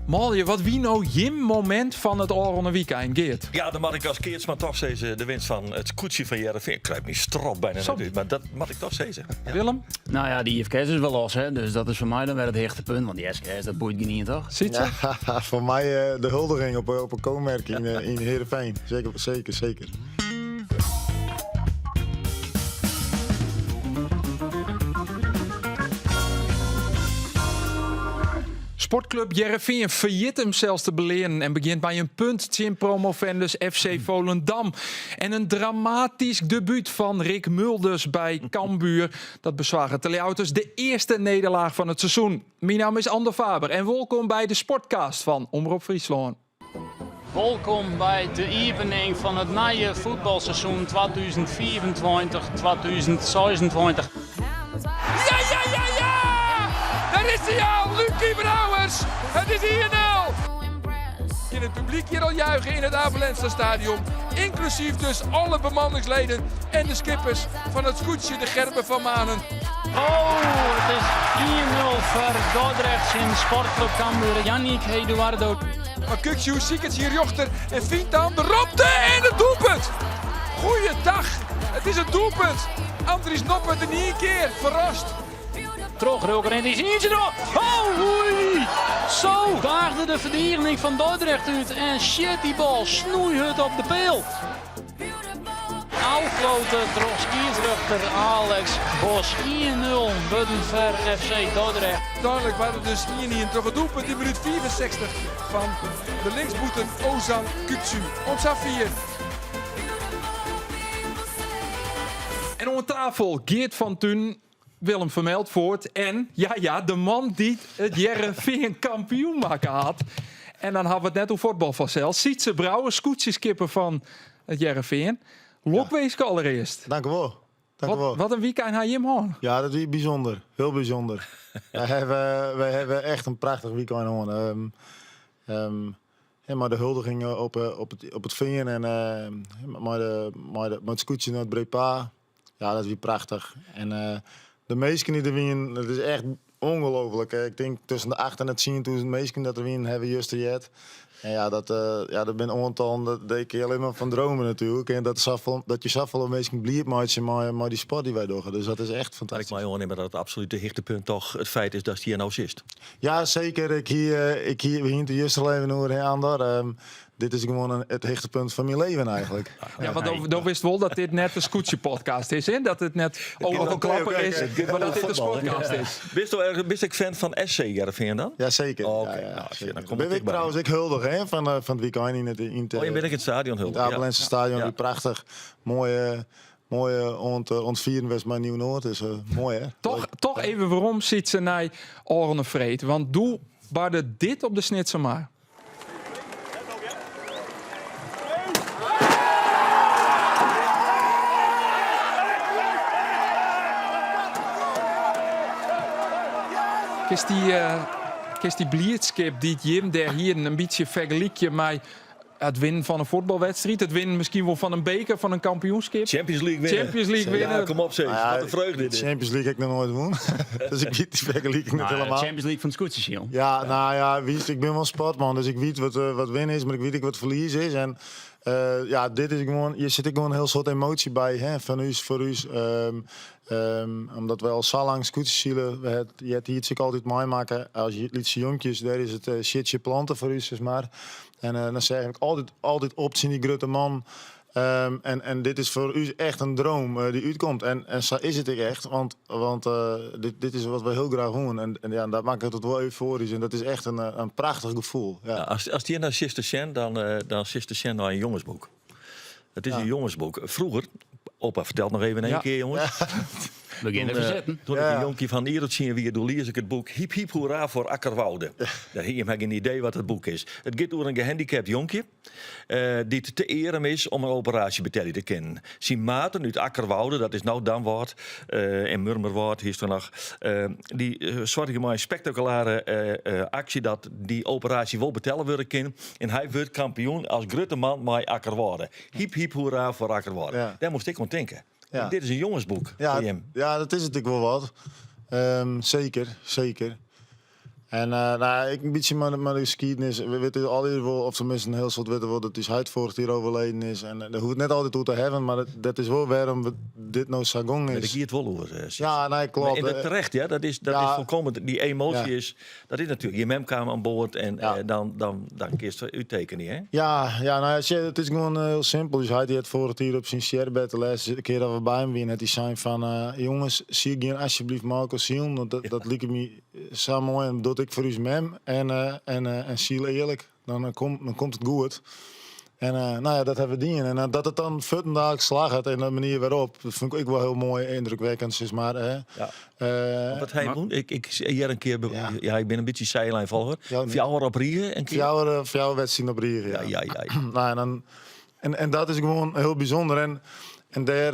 Malje, wat wie nou je moment van het Oranje weekend, Geert? Ja, dan mag ik als Keerts maar toch zeggen de winst van het koetsje van Jereveen. Ik krijg me strop bijna natuurlijk, maar dat mag ik toch zeggen. Ja. Willem? Nou ja, die IFK is wel los, hè? Dus dat is voor mij dan weer het hechte want die SKS, dat boeit je niet, toch? Ziet ze? Ja, voor mij de huldiging op een koonmerk in Heerenveen. Zeker. Sportclub Jereveen failliet hem zelfs te beleren en begint bij een punt tegen promovendus FC Volendam. En een dramatisch debuut van Rick Mulders bij Cambuur. Dat bezwaren teleauto's de eerste nederlaag van het seizoen. Mijn naam is Ander Faber en welkom bij de Sportcast van Omroep Friesland. Welkom bij de evening van het nieuwe voetbalseizoen 2024-2026. Ja! Daar is hij al, Lucie Brouwers. Het is 1-0. In het publiek hier al juichen in het Abelense stadion. Inclusief dus alle bemanningsleden en de skippers van het scootje de Gerben van Manen. Oh, het is 1-0 voor Dordrecht in Sportclub Cambuur. Yannick Eduardo. Maar Kukju ziet het hier jochter en vindt dan de ropte en het doelpunt. Goeiedag, het is een doelpunt. Andries Noppert er niet een keer, verrast. Terugroker en die is eentje door. Oh, oei. Zo daagde de verdediging van Dordrecht uit. En shit, die bal snoei het op de peel. Afkloten door scheidsrechter Alex Bos. 1-0 budden voor FC Dordrecht. Duidelijk waren dus hier toch het doelpunt in minuut 64 van de linksboeten Ozan Kuksu. Ons afvier. En om tafel Geert van Thun, Willem Vermeldvoort en ja, de man die het Jereveen kampioen maken had. En dan hadden we het net over voetbal vanzelf. Sietse Brouwer, scootjeskipper van het Jereveen. Lokweeske allereerst. Dank u wel. Wat een weekend had je hem aan? Ja, dat is bijzonder. Heel bijzonder. wij hebben echt een prachtig weekend aan. Maar de huldiging op het vinger en maar het scootje naar het Brepa. Ja, dat is weer prachtig. En de meesten die er winnen, dat is echt ongelooflijk. Ik denk tussen de 8 en het 10.000 meesten dat er winnen, hebben we juist jet. En ja, dat ben ontal, dat deed ik alleen maar van dromen natuurlijk. En dat je zoveel meesten blijft maar die sport die wij doen. Dus dat is echt Maar ik fantastisch. mag je dat het absolute hichtepunt toch het feit is dat hij hier nou zit. Ja, zeker. Ik begin te juist leven over aan daar. Dit is gewoon het hoogtepunt van mijn leven eigenlijk. Ja, want dan wist wel dat dit net een scootje-podcast is. Hè? Dat het net over een klapper is, maar dat dit een sportcast is. Bist ik fan van SC Jereveen dan? Ja, zeker. Oké, Ja, nou, zeker. dan kom Ben ik ik bij. trouwens ik huldig hè, van het weekend in het Oh, je bent in het stadion heel het Abelense stadion. Ja. Die prachtig. Mooie ontvieren was mijn Nieuw-Noord. Dus mooi hè. Toch even waarom ziet ze naar Oranje Vreed. Want doe barde dit op de snitsen maar. Kist die blijdschap die Jim daar hier een beetje vergelijkje met het winnen van een voetbalwedstrijd. Het winnen misschien wel van een beker, van een kampioenschap. Champions League winnen. Ja, kom op zeg. Wat een vreugde De dit. Champions League heb ik nog nooit gewonnen. Dus ik weet die vergelijking niet helemaal. Champions League van het scootjesje. Ja, nou ja, ik ben wel sportman, dus ik weet wat winnen is, maar ik weet ook wat verlies is. En ja, dit is gewoon, je zit gewoon een heel soort emotie bij, hè, van u, voor u. Omdat we al zo lang scooters zielen, je hebt hier zich altijd mooi maken. Als je lietse jonkjes, daar is het shitje planten voor u, zeg maar. En dan zeg ik altijd op zien die grote man. En dit is voor u echt een droom die uitkomt. En zo is het ook echt. Want dit is wat we heel graag doen. En ja, dat maakt het wel euforisch. En dat is echt een prachtig gevoel. Ja. Ja, als die naar Sister Shen, dan Sister Shen naar een jongensboek. Het is een jongensboek. Vroeger, opa vertelt nog even een keer jongens. Begin even zetten. Toen ik een jonkje van Ierot zien weer door lees ik het boek Hiep Hiep Hoera voor Akkerwoude. Daar heb je geen idee wat het boek is. Het gaat over een gehandicapt jonkje die te eren is om een operatie betellen te kennen. Zijn maten uit Akkerwoude, dat is nou Damwoord en Murmerwoord, hier is er nog. Die zorgen maar een spectaculaire actie dat die operatie wel betellen worden kunnen. En hij wordt kampioen als grote man met Akkerwoude. Hiep Hiep Hoera voor Akkerwoude. Ja. Daar moest ik aan denken. Ja. Dit is een jongensboek voor hem. Ja, dat is natuurlijk wel wat. Zeker. En nou, ik een beetje met de geschiedenis. We weten al wel, of tenminste een heel soort weten wel, dat is Huidvoort hier overleden is. En dat hoeft net altijd toe te hebben, maar dat is wel waarom we dit nou Sagong Dat is. ik het wel over. Ja, nee, klopt. En dat terecht, ja. Dat is volkomen. Die emotie is. Dat is natuurlijk. Je mem kwam aan boord en dan kiest je uittekenen, hè? Ja, nou, het is gewoon heel simpel. Dus hij had voor het hier op zijn sherbed de laatste keer dat we bij hem waren, hij zei van jongens, zie je alsjeblieft Marco Siel, want dat liep me zo mooi en dat ik voor u mem en Siel eerlijk, dan komt het goed. En nou ja, dat hebben we die. En dat het dan vandaag slagen en de manier waarop, dat vind ik wel heel mooi, indrukwekkend. Zeg maar, Wat hij moet, ik hier een keer, ik ben een beetje zijlijnvolger. Ja, 4 jaar op Riegen een keer. voor jou wedstrijd op Riegen. Ja. Nou, en dat is gewoon heel bijzonder. En daar,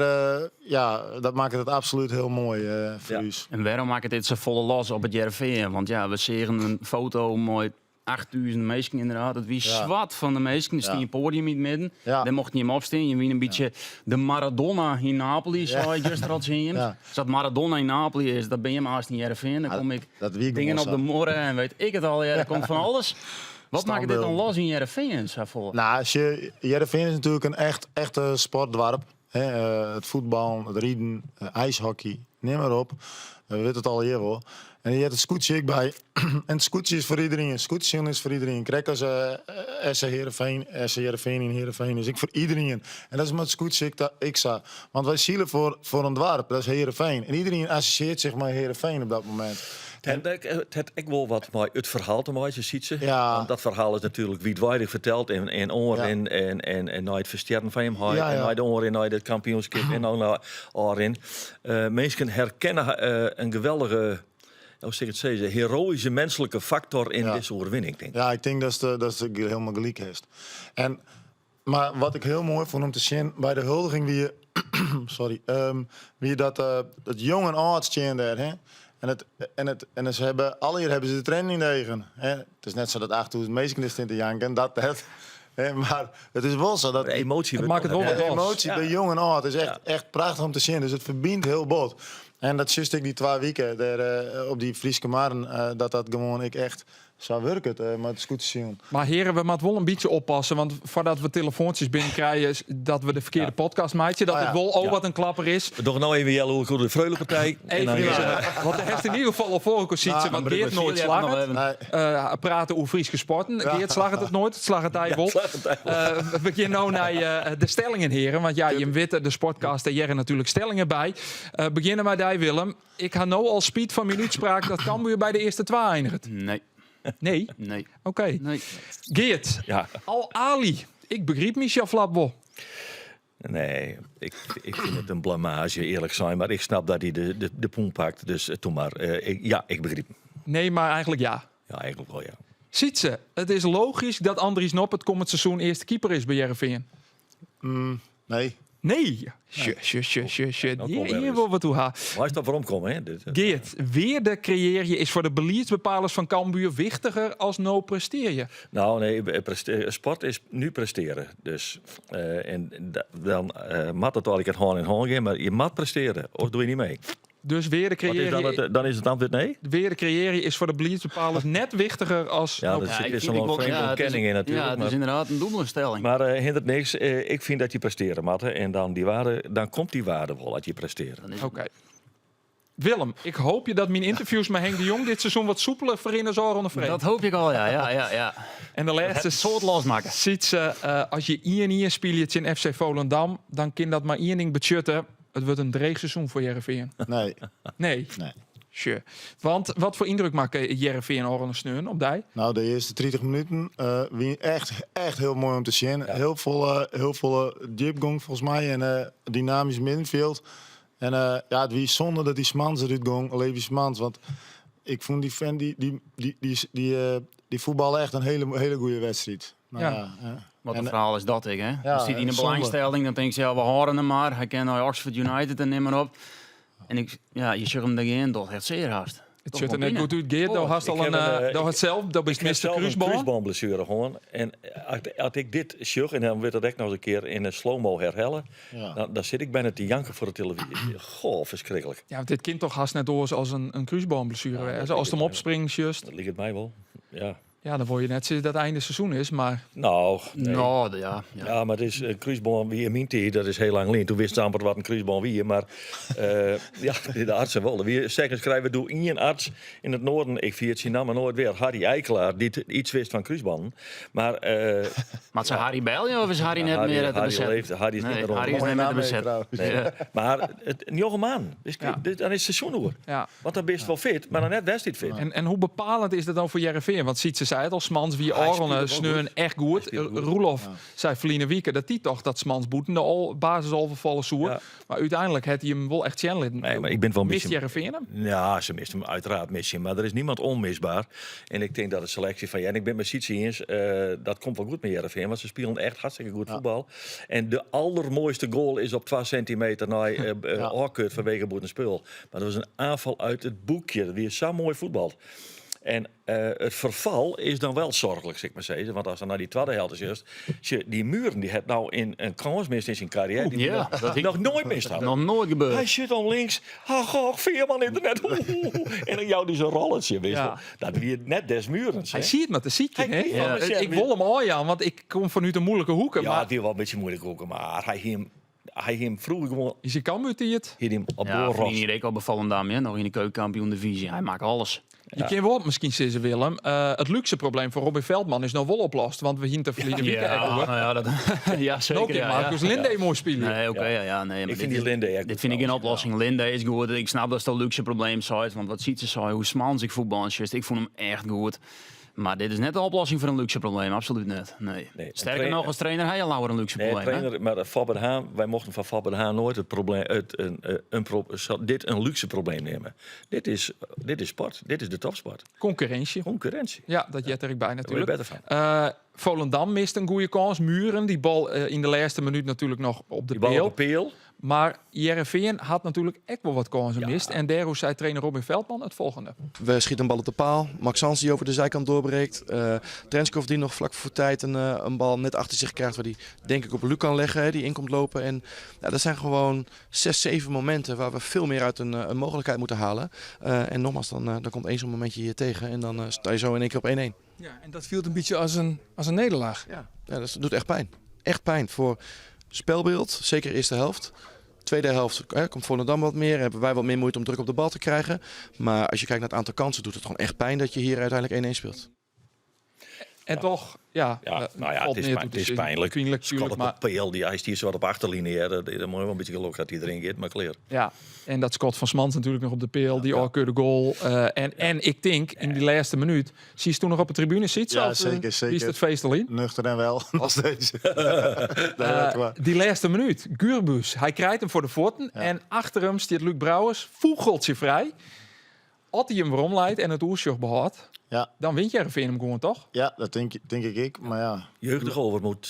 dat maakt het absoluut heel mooi voor u. En waarom maakt het zo volle los op het JRV? Want ja, we zagen een foto mooi 8000 mensen inderdaad. Het wie zwart van de mensen. Er stond een podium in het midden. Ja. Daar mocht niet op opstaan. Je wie een beetje de Maradona in Napoli, zou je juist eruit zien. Ja. Als dat Maradona in Napoli is, dan ben je maar als in JRV. Dan kom ik dat wie dingen op gewoon de morgen en weet ik het al. Ja, er komt van alles. Wat maakt dit dan los in JRV? Nou, Heerenveen is natuurlijk een echte sportdorp. Het voetbal, het rieden, ijshockey, neem maar op. We weten het al hier wel. En je hebt het scootje ook bij. En het scootje is voor iedereen. Het scootje is voor iedereen. Kijk als SC Heerenveen in Heerenveen is ik voor iedereen. En dat is met het scootje ik sta. Want wij zielen voor een dorp, dat is Heerenveen. En iedereen associeert zich met Heerenveen op dat moment. Het ik wel wat mooi het verhaal te mooi, je ziet ze. Ja. Want dat verhaal is natuurlijk wijdwijdig verteld en oren en naar het versterren van hem en naar de oren naar het kampioenschap en ook naar oren. Mensen herkennen een geweldige, hoe zeg ik het zeggen, heroïsche menselijke factor in deze overwinning, denk ik. Ja, ik denk dat ze helemaal gelijk heeft. Maar wat ik heel mooi vond om te zien bij de huldiging wie dat jong en oud stond daar, hè? En ze hebben alle hier hebben ze de training tegen. Het is net zo dat 8000 mensen is te janken dat. Maar het is wel zo dat De emotie. Het maakt het wel wat de los. emotie bij jong en oud is echt prachtig om te zien. Dus het verbindt heel bot. En dat zus ik die 2 weken daar, op die Frieske Maren dat gewoon ik echt zou werken met het goed te zien. Maar heren, we moeten wel een beetje oppassen. Want voordat we telefoontjes binnenkrijgen, is dat we de verkeerde podcast maken. Dat het wel wat een klapper is. We doen nou even jellen hoe de Vreulenpartij. Want er heeft in ieder geval al voorgekozen. Want Geert nooit slagen. Praten over Friese sporten. Geert slaagt het nooit. Het slaagt het hij wel. We beginnen nou naar de stellingen, heren. Want ja, je weet de sportcast en Jerry natuurlijk stellingen bij. Beginnen bij die, Willem. Ik ga nou al speed van minuutspraak dat Cambuur bij de eerste 2 eindigt. Nee. Nee? Nee. Oké. Nee. Geert. Ja. Al-Ali. Ik begreep Michel Flapbo. Nee, ik vind het een blamage, eerlijk zijn. Maar ik snap dat hij de poen pakt. Dus toen maar. Ik begreep hem. Nee, maar eigenlijk ja. Ja, eigenlijk wel, ja. Ziet ze, het is logisch dat Andries Nop het komend seizoen eerste keeper is bij Heerenveen. Nee. Nee. Hier wil we toe gaan. Maar is dat waarom komen, hè? Geert, weer de creëer je is voor de beleidsbepalers van Cambuur wichtiger als no presteer je. Nou, nee, sport is nu presteren. Dus, dan mag het wel een keer hand in hand gaan, maar je mag presteren. Of doe je niet mee? Dus weer de creëer Dan is het antwoord nee? weer de creëer je is voor de beleidsbepalers net wichtiger als... Ja, dat is nog een vreemde ontkenning in natuurlijk. Ja, het is inderdaad een dubbele stelling. Maar hindert niks. Ik vind dat je presteren moet. En dan komt die waarde wel uit je presteren. Oké. Willem, ik hoop je dat mijn interviews met Henk de Jong dit seizoen wat soepeler verrinnen zorgen onder vreemd. Dat hoop ik al, ja. En de laatste soort losmaken. ziet ze, als je 1-1 speelt in FC Volendam, dan kan dat maar 1 ding betjutten. Het wordt een dreig seizoen voor Heerenveen. Nee. Nee. Sure. Want wat voor indruk maakt Heerenveen Oranje Sneun op die? Nou, de eerste 30 minuten wie echt heel mooi om te zien. Ja. Heel volle diepgang volgens mij en dynamisch middenveld. En het wie zonde dat die Smans eruit ging, Levi Smans, want ik vond die fan die voetballen echt een hele goede wedstrijd. Nou, Ja. Wat een verhaal is dat, hè? Ja, Als hij in een zonde. belangstelling, dan denk je, ja, we horen hem maar. Hij kent naar Oxford United en neem maar op. En je zag hem daarin, dat echt zeer hard. Het Toch ziet er wel net goed uit, Geert. Oh, Daar had ik al heb een, daar had zelf, dat is Ik heb Mr. zelf een Kruisboom. kruisboomblessure gewoon. En als ik dit zag, en dan werd dat echt nog eens een keer in een slow-mo herhellen, Ja. dan zit ik bijna te janken voor de televisie. Goh, verschrikkelijk. Ja, want dit kind toch haast net door als een kruisboomblessure. Ja, Ja, dat als denk het hem ik opspringt, just. Dat ligt het mij wel. Ja. Ja, dan word je net sinds dat het einde seizoen is. Maar Nou, nee. Nou, ja. Ja, maar het is een kruisboom wie in mijn tijd, dat is heel lang geleden. Toen wist amper wat een kruisboom wie, maar ja, de artsen wel. Wie zeggen schrijven door één arts in het noorden, ik vier het zien maar nooit weer, Harry Eikelaar, die iets wist van kruisbomen. Maar Maar is Harry Belje of is Harry net Harry, meer te Harry bezetten? leeft, Harry is Nee, niet meer rond. Harry is Mooie net meer naam te mee, bezetten. trouwens. Nee, maar een jonge man, dus Ja. dan is het seizoen hoor. ja. Want dan ben je wel fit, maar dan net best niet fit. En hoe bepalend is dat dan voor Jereveen? Want Sietse zei het al, Smans wie Hij speelde Orlen wel sneun goed. echt goed. speelde goed. Roelof zei verliezen Wieke dat die toch dat Smans boeten de basis al vervallen soer. Ja. Maar uiteindelijk had hij hem wel echt channelen. Nee, maar ik ben wel een Mist beetje... Jereveen hem? Ja, ze mist hem uiteraard mis je, maar er is niemand onmisbaar. En ik denk dat de selectie van en ik ben met Sietse eens, dat komt wel goed met Heerenveen, want ze spelen echt hartstikke goed voetbal. En de allermooiste goal is op 2 centimeter naar Orkut vanwege Boetenspul. Maar dat was een aanval uit het boekje. Dat is zo mooi voetbal. En het verval is dan wel zorgelijk, zeg maar zeggen. Want als dan naar die tweede helft is juist, die Muren die het nou in een kans mist in zijn carrière, die Ja, dat ik nog nooit mist had. nog nooit gebeurd. Hij zit dan links. Goh, 4 man in de net. En dan jou die zo'n rolletje, weet je Ja. wel. Dat weer net des Murens. Hij ziet het met de ziekte, Hij hè? kijkt wel met Ik zijn- wil hem al aan, want ik kom vanuit de moeilijke hoeken. Ja, Maar het is wel een beetje moeilijk ook, maar hij hem vroeger gewoon is hij kan hij het? hier hem op Ja, doorrost. Vrien ook al bevallen dame, nog in de keukenkampioen divisie. Hij maakt alles. Je kan wel misschien zeggen, Willem. Het luxe probleem voor Robin Veldman is nou wel oplost. Want we hinten verleden weekend. Ja, dat, ja, zeker. Ook in Marcus Linde mooi spelen. Nee, oké, nee. Maar Ik vind die Linde echt dit goed vind ik geen trouwens, oplossing. Linde is goed. Ik snap dat het een luxe probleem is. Want wat ziet ze zo, hoe Smans ik voetbal is. Ik vond hem echt goed. Maar dit is net de oplossing voor een luxe probleem. Absoluut net. Nee. Nee, Sterker nog, als trainer hij al langer een luxe Nee, probleem. hè? trainer, maar Fabber Haan, wij mochten van Fabber Haan nooit het probleem, dit een luxe probleem nemen. Dit is sport. Dit is de topsport. Concurrentie. Concurrentie. Ja, dat jet er ik bij Daar word je natuurlijk. beter van. Volendam mist een goede kans. Muren, die bal in de laatste minuut natuurlijk nog op de Die bal peel. op de peel. Maar Jereveen had natuurlijk echt wel wat kansen Ja. mist. En daarom zei trainer Robin Veldman het volgende. We schieten een bal op de paal. Max Sans die over de zijkant doorbreekt. Trenskov die nog vlak voor tijd een bal net achter zich krijgt. Waar die denk ik op Luc kan leggen. Hè, die in komt lopen. En ja, dat zijn gewoon 6, 7 momenten waar we veel meer uit een mogelijkheid moeten halen. En nogmaals, dan komt één zo'n momentje hier tegen. En dan sta je zo in één keer op 1-1. Ja, en dat viel een beetje als een nederlaag. Ja, dat doet echt pijn. Echt pijn voor spelbeeld. Zeker de eerste helft. Tweede helft komt Volendam wat meer. Hebben wij wat meer moeite om druk op de bal te krijgen. Maar als je kijkt naar het aantal kansen, doet het gewoon echt pijn dat je hier uiteindelijk 1-1 speelt. En toch, ja, Ja, nou ja, valt het neer is, toe het is te pijnlijk. Vriendelijk, Schot tuurlijk, op maar de peel, hij stiert zo wat op achterlinie. Dan moet je wel een beetje geluk dat hij erin gaat, maar klaar. ja. En dat Scott van Smans natuurlijk nog op de peel, die de goal. En ik denk, in die laatste minuut, zie je toen nog op de tribune zitten? Ja, zeker, zeker. Wie is het feest al in? Nuchter en wel, nog steeds. Dat wel. Die laatste minuut, Gurbus, hij krijgt hem voor de voeten. En achter hem staat Luc Brouwers, voegelt zich vrij. Als hij hem waarom leidt en het oersjoch behoudt, Ja, dan wint Jereveen hem gewoon toch? ja, dat denk ik. Maar ja, Jeugdig overmoed.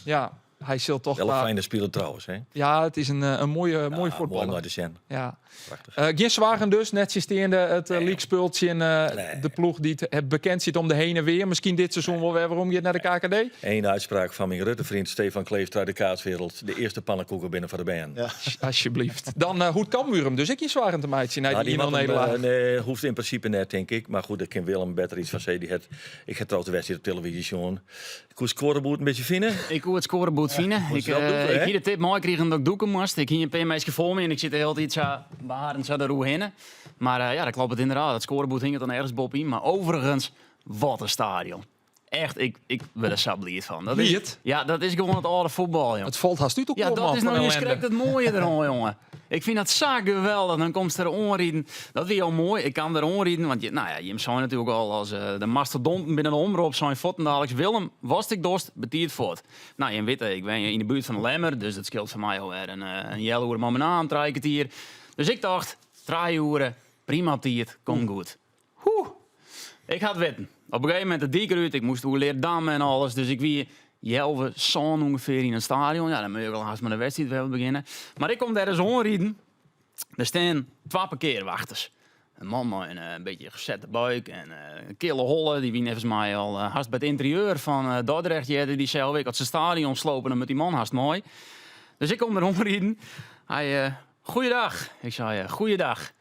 Ja, hij zult toch... Wel een fijne speler trouwens. Hè? Ja, het is een mooie Ja, mooi voetballer. naar de Sjen. Ja. Prachtig. Geen zwagen dus, net systeerde het league-spultje in Nee. de ploeg die het bekend zit om de heen en weer. Misschien dit seizoen wel weer waarom je naar de KKD. Eén uitspraak van mijn Rutte-vriend Stefan Kleeft uit de kaatswereld. De eerste pannenkoeken binnen van de band. ja. Alsjeblieft. Dan hoe kan hem dus ik je zwaar te meidje naar Nou, die die 1-0 man, nederlaag. nee, hoeft in principe net, denk ik. Maar goed, ik ken Willem beter iets van zeggen. Ik ga trouwens de wedstrijd op televisie zien. Ik hoe scoreboard een beetje vinden. Ik hoor het scorebord vinden. moest Ik wel doen, hè? hier de tip mooi kregen dat ik doeken moest. Ik hier een paar meisjes voor me en ik zit er heel iets beharend zo de roe heen. Maar ja, dat klopt het inderdaad. Het scorebord hing het dan ergens boppie. Maar overigens, wat een stadion. Echt, ik wil er sabliert van. Dat Wie is, het? ja, dat is gewoon het oude voetbal, joh. Het valt haast uit op Ja, dat is nou je schrikt het mooie erom, jongen. Ik vind dat zo geweldig. Dan komt ze er onrieden. Dat is al mooi. Ik kan er onrieden. Want je hem zijn natuurlijk al als de mastodonten binnen de omroep. Zijn voeten Alex Willem. Was ik dorst, betiert voort. Nou, je weet, ik ben in de buurt van de Lemmer. Dus dat scheelt voor mij alweer een jelloer maar mijn naam, 3 kwartier. Dus ik dacht, 3 uur, prima tiert, komt goed. Ik had weten. Op een gegeven moment de dikker uit. Ik moest hoe leren dammen en alles. Dus ik wie Jelve zo'n ongeveer in een stadion. Ja, dan moet je wel haast met de wedstrijd wel beginnen. Maar ik kom daar eens onrieden. Er staan 2 parkeerwachters. Een man met een beetje gezette buik en een kille holle. Die wie nevens mij al haast bij het interieur van Dordrecht. Die zei alweer dat ze stadion slopen en met die man haast mooi. Dus ik kom erom rijden. Hij, goeiedag. Ik zei, goeiedag.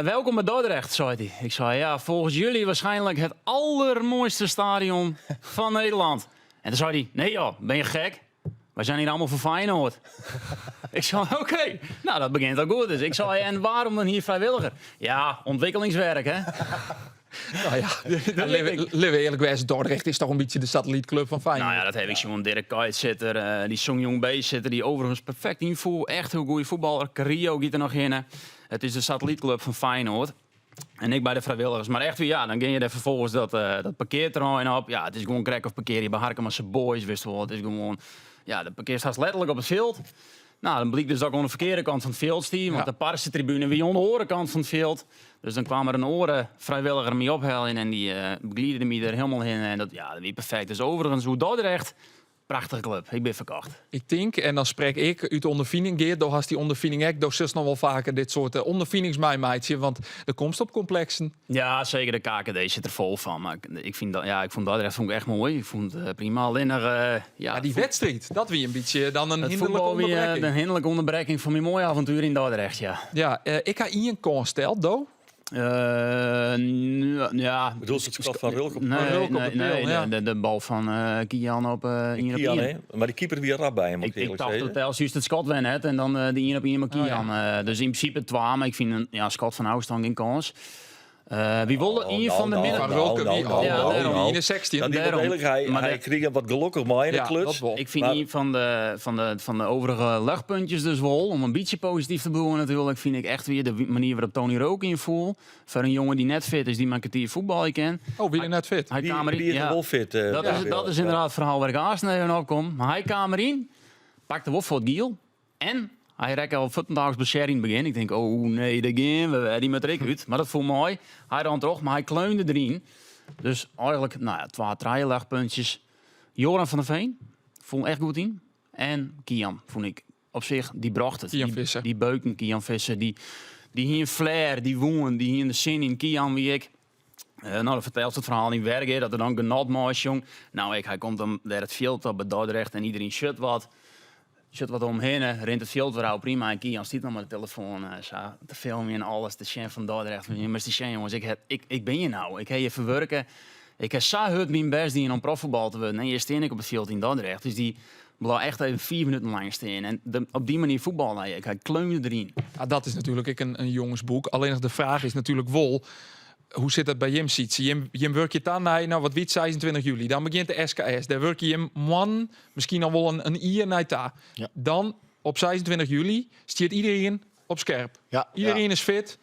Welkom bij Dordrecht, zei hij. Ik zei, ja, volgens jullie waarschijnlijk het allermooiste stadion van Nederland. En toen zei hij, nee joh, ben je gek? Wij zijn hier allemaal voor Feyenoord. Ik zei, oké, nou dat begint al goed. Dus ik zei, en waarom dan hier vrijwilliger? Ja, ontwikkelingswerk, hè? Nou ja, Live eerlijk wezen, Dordrecht is toch een beetje de satellietclub van Feyenoord. Nou ja, dat heb ik zo'n Dirk Kuyt zitten, die Song Jong B zitten, die overigens perfect invoer. Echt heel goede voetballer. Carrillo giet er nog in. Het is de satellietclub van Feyenoord. En ik bij de vrijwilligers. Maar echt weer, ja, dan ging je er vervolgens dat parkeerterrein op. Ja, het is gewoon krek of parkeer je bij Harkemasse Boys, wist je wel. Het is gewoon, ja, de parkeer staat letterlijk op het veld. Nou, dan bleek dus dat ik aan de verkeerde kant van het veld stond. Want de Parse-tribune weer aan de andere kant van het veld. Dus dan kwam er een oren vrijwilliger mee ophalen en die begeleidde me er helemaal in. En dat was perfect. Dus overigens, hoe Dordrecht, prachtige club. Ik ben verkocht. Ik denk, en dan spreek ik uit ondervinding, Geert, door hast die ondervinding ook, door zus nog wel vaker dit soort ondervindingsmijmeidje, want de komst op complexen. Ja, zeker. De KKD zit er vol van. Maar ik vind dat, ja, ik vond Dordrecht echt mooi. Ik vond het prima. Alleen Ja, die wedstrijd, dat wie een beetje dan een hinderlijke onderbreking. Een hinderlijke onderbreking van mijn mooie avontuur in Dordrecht, ja. Ja, ik ga Ian Koon steld, Do. Ja. Bedoel je het schot van Rulk op De bal van Kian op Kian, hè? Maar die keeper weer rap bij hem, moet ik ik eerlijk dacht zeggen. dat als juist het Scott wen het en dan de 1 op 1 met Kian. Dus in principe 2, maar ik vind een Scott van Houstang geen kans. Wie wilde een van de midden? Van Rulke, wie in de 16. Dat die Daarom. Maar hij kreeg hem wat gelukkig maar in de kluts. Ik vind niet van de overige luchtpuntjes dus wel. Om een beetje positief te bedoelen natuurlijk. Vind ik echt weer de manier waarop Tony Rook invoel. Voor een jongen die net fit is, die maar een kwartier voetbal kan. Oh, wie er net fit? Hij kamer in. Die is wel fit. Dat is inderdaad het verhaal waar ik aansnijden op kom. Maar hij kamer in, pakte wat voor het giel. En hij rekte al 14 dagen bescherming begin. Ik denk, oh nee, dat gaan we die met Rick uit. Maar dat voelt mooi. Hij dan toch, maar hij kleunde erin. Dus eigenlijk, nou ja, 2 luchtpuntjes. Joran van der Veen, vond echt goed in. En Kian, vond ik op zich, die bracht het. Kian Visser. Die beuken, Kian Visser, die hier een flair, die woon, die hier in de zin in Kian wie ik. Nou, dan vertelt het verhaal niet werken, dat er dan genot mooi is, jong. Nou, hij komt dan daar het veld op bij Dordrecht en iedereen shut wat omheen, rent het veld weer prima. En Kian stiet nog maar de telefoon, te filmen en alles, de chef van Dordrecht. Je moest die chef, jongens, ik ben je nou. Ik heb je verwerken. Ik heb zo hard mijn best die om profvoetbal te worden. En je steen ik op het veld in Dordrecht. Dus die bleef echt even 4 minuten lang staan. En op die manier voetballen. Hij kleunde erin. Ja, dat is natuurlijk een jongensboek. Alleen nog de vraag is natuurlijk wel, hoe zit het bij Jim Siets? Jim werk je dan naar, nou wat wiet 26 juli. Dan begint de SKS. Daar werk je hem man, misschien al wel een jaar naar daar. Ja. Dan op 26 juli stiert iedereen op scherp. Ja, Iedereen is fit.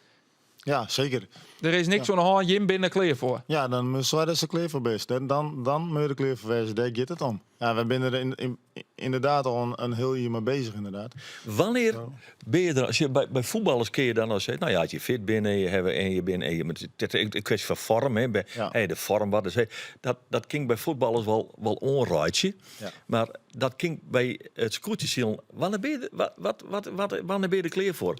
Ja, zeker. Er is niks van hand. Jim binnen klaar voor. Ja, dan moeten wij er klaar voor best. Dan moet je er klaar voor wezen. Daar gaat het om. Ja, we zijn er inderdaad al een heel jaar mee bezig, inderdaad. Wanneer ben je er, als je bij voetballers kun je dan al zeggen, nou ja, als je fit bent en je bent, het is een kwestie van vorm, hè, de vorm wat is, dat ging bij voetballers wel onruitje, maar dat ging bij het scootjesiel. Wanneer ben je er klaar voor?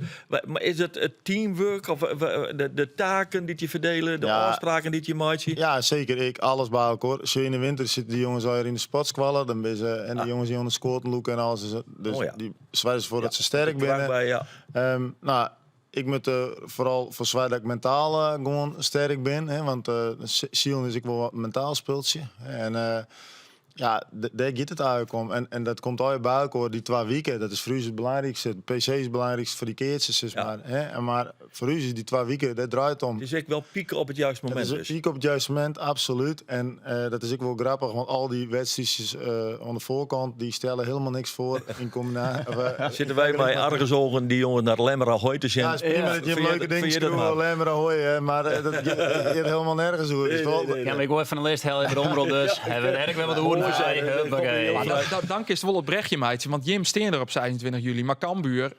Maar is het teamwork of de taken die je verdelen, de afspraken die je maakt? Ja, zeker. Ik alles bij elkaar. Zo in de winter zitten die jongens al in de sportskwallen, dan ben ze en die jongens die aan de scoorten loeken en alles. Dus die zwijgen ervoor dat ze sterk zijn. Nou, ik moet vooral voor zwaar dat ik mentaal gewoon sterk ben, hè, want Sion is ik wel wat mentaal speeltje. En daar gaat het eigenlijk om. En dat komt al bij elkaar, die 2 weken. Dat is voor u het belangrijkste. De PC is het belangrijkste voor die keertjes. Maar voor u is die 2 weken, dat draait om. Het is echt wel pieken op het juiste moment. Dat is pieken op het juiste moment, absoluut. En dat is ook wel grappig, want al die wedstrijdjes aan de voorkant, die stellen helemaal niks voor. In Zitten wij bij argusogen die jongen naar Lemmera Hooi te zijn? Ja, het is prima dat je leuke dingen schreeuwen, Lemmera Hooi, maar dat gaat helemaal nergens over. Ja, maar ik wil even een lijst heel even omrol dus. Hebben we eigenlijk wel wat mooi zijn. huppakee. Maar dank is het wel het brechtje, meidje. Want Jim steen er op 26 juli. Maar Cambuur,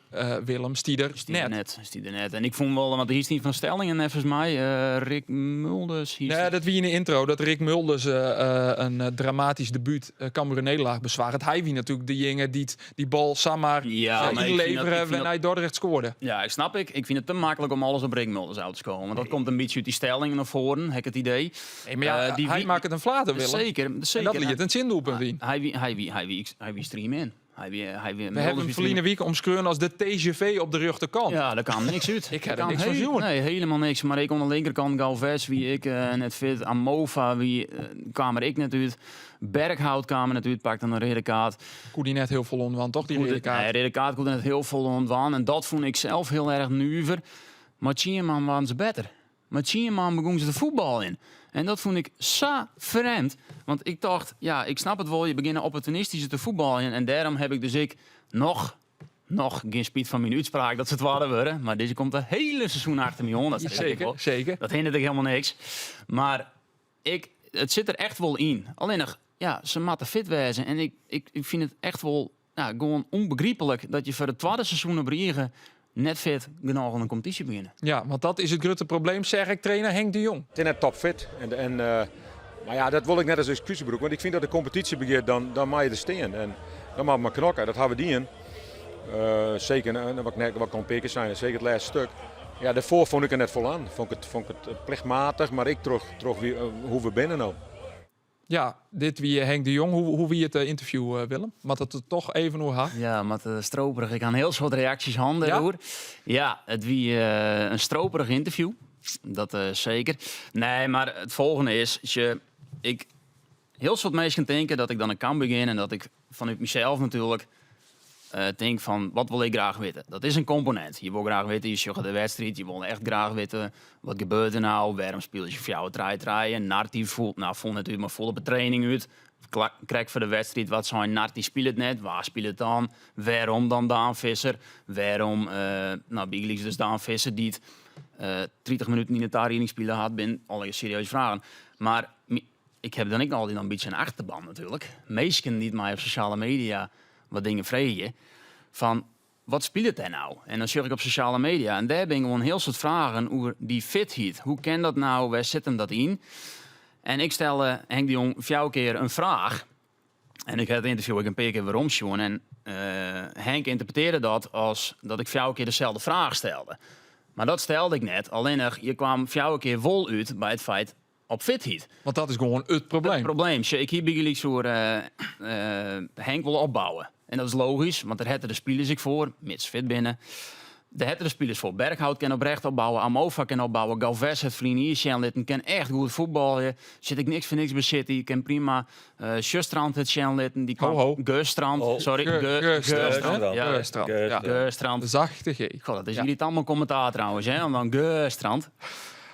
Willem, stieder net. Stieder net. En ik vond wel, want er is niet van stellingen, volgens mij. Rick Mulders. Nee, dat wie in de intro. Dat Rick Mulders een dramatisch debuut Cambuur nederlaag bezwaart. Hij wie natuurlijk de jongen die bal Samar inleveren wanneer hij Dordrecht scoorde. Ja, ik vind het te makkelijk om alles op Rick Mulders uit te komen. Want dat komt een beetje uit die stellingen naar voren, heb ik het idee. Nee, maar hij maakt het een flater, Willem. Zeker. En dat liet een zindoelpunt in. Hij wie stream in. We hebben hem verleden week omschreven als de TGV op de rechterkant. Ja, daar kan niks uit. Ik heb er niks van zien. Nee, helemaal niks. Maar ik aan de linkerkant Galvez, wie ik net fit. Amova, wie kwam er ik net uit. Berghout kwam er net uit, pakte een rode kaart. Koe die net heel vol ontwaan, toch? Die rode kaart. Nee, rode kaart kon net heel vol ontwaan. En dat vond ik zelf heel erg nuver. Maar Tjeerman waren ze beter. Maar Tjeerman begon ze de voetbal in. En dat vond ik zo vreemd. Want ik dacht, ja, ik snap het wel. Je begint opportunistisch te voetballen. En daarom heb ik dus nog geen spiet van mijn uitspraak dat ze het waren worden. Maar deze komt het hele seizoen achter me aan. Zeker. Dat hindert ik helemaal niks. Maar het zit er echt wel in. Alleen nog, ja, ze moeten fit wezen. En ik vind het echt wel gewoon onbegrijpelijk dat je voor het tweede seizoen op Riegen net fit genoeg aan een competitie beginnen. Ja, want dat is het grote probleem, zeg ik, trainer Henk de Jong. Het is net topfit. Maar ja, dat wil ik net als excusebroek. Want ik vind dat de competitie begint, dan mag je er staan. En dan mag je maar knokken. Dat hebben we die in. Zeker, wat kan pikken zijn, zeker het laatste stuk. Ja, daarvoor vond ik er net vol aan. Vond ik het plichtmatig, maar ik terug hoe we binnen nou. Ja, dit wie Henk de Jong. Hoe wie het interview, Willem? Maar dat het toch even hoe hard. Ja, maar stroperig. Ik had heel soort reacties handen ja? hoor. Ja, het wie een stroperig interview. Dat zeker. Nee, maar het volgende is, heel soort mensen denken dat ik dan kan beginnen en dat ik vanuit mezelf natuurlijk denk van, wat wil ik graag weten? Dat is een component. Je wil graag weten, je zegt de wedstrijd, je wil echt graag weten, wat gebeurt er nou? Waarom speel je voor jou draaien? Narty voelt natuurlijk maar volle betraining uit. Krijg voor de wedstrijd, wat zijn Narty speelt het net? Waar speelt het dan? Waarom dan Daan Visser? Waarom, Big Leagues dus Daan Visser die het 30 minuten in het training spelen had, ben alle serieuze vragen. Maar ik heb dan ook altijd een beetje een achterban natuurlijk. Meesten niet maar op sociale media wat dingen vregen van wat speelt het er nou? En dan zoek ik op sociale media en daar ben ik gewoon heel soort vragen over die fitheid. Hoe kan dat nou? Waar zit hem dat in? En ik stelde Henk de Jong voor jou een keer een vraag. En ik heb het interview een paar keer waarom zien. En Henk interpreteerde dat als dat ik voor jou een keer dezelfde vraag stelde. Maar dat stelde ik net. Alleen je kwam voor jou een keer vol uit bij het feit op fitheid. Want dat is gewoon het probleem. Het probleem. Ik hier bij jullie zo Henk wil opbouwen. En dat is logisch, want daar hebben de spelers ik voor, mits fit binnen. Daar hebben de spelers voor. Berghout kan oprecht opbouwen, Amova kan opbouwen, Galvez het vrienden kan echt goed voetballen. Zit ik niks voor niks bij City, ik kan prima. Sjöstrand het Sjanlitten, die kwam. Geurstrand, sorry. Geurstrand. Geurstrand. De zachte G. God, dat is jullie het allemaal commentaar trouwens, hè? En dan Geurstrand.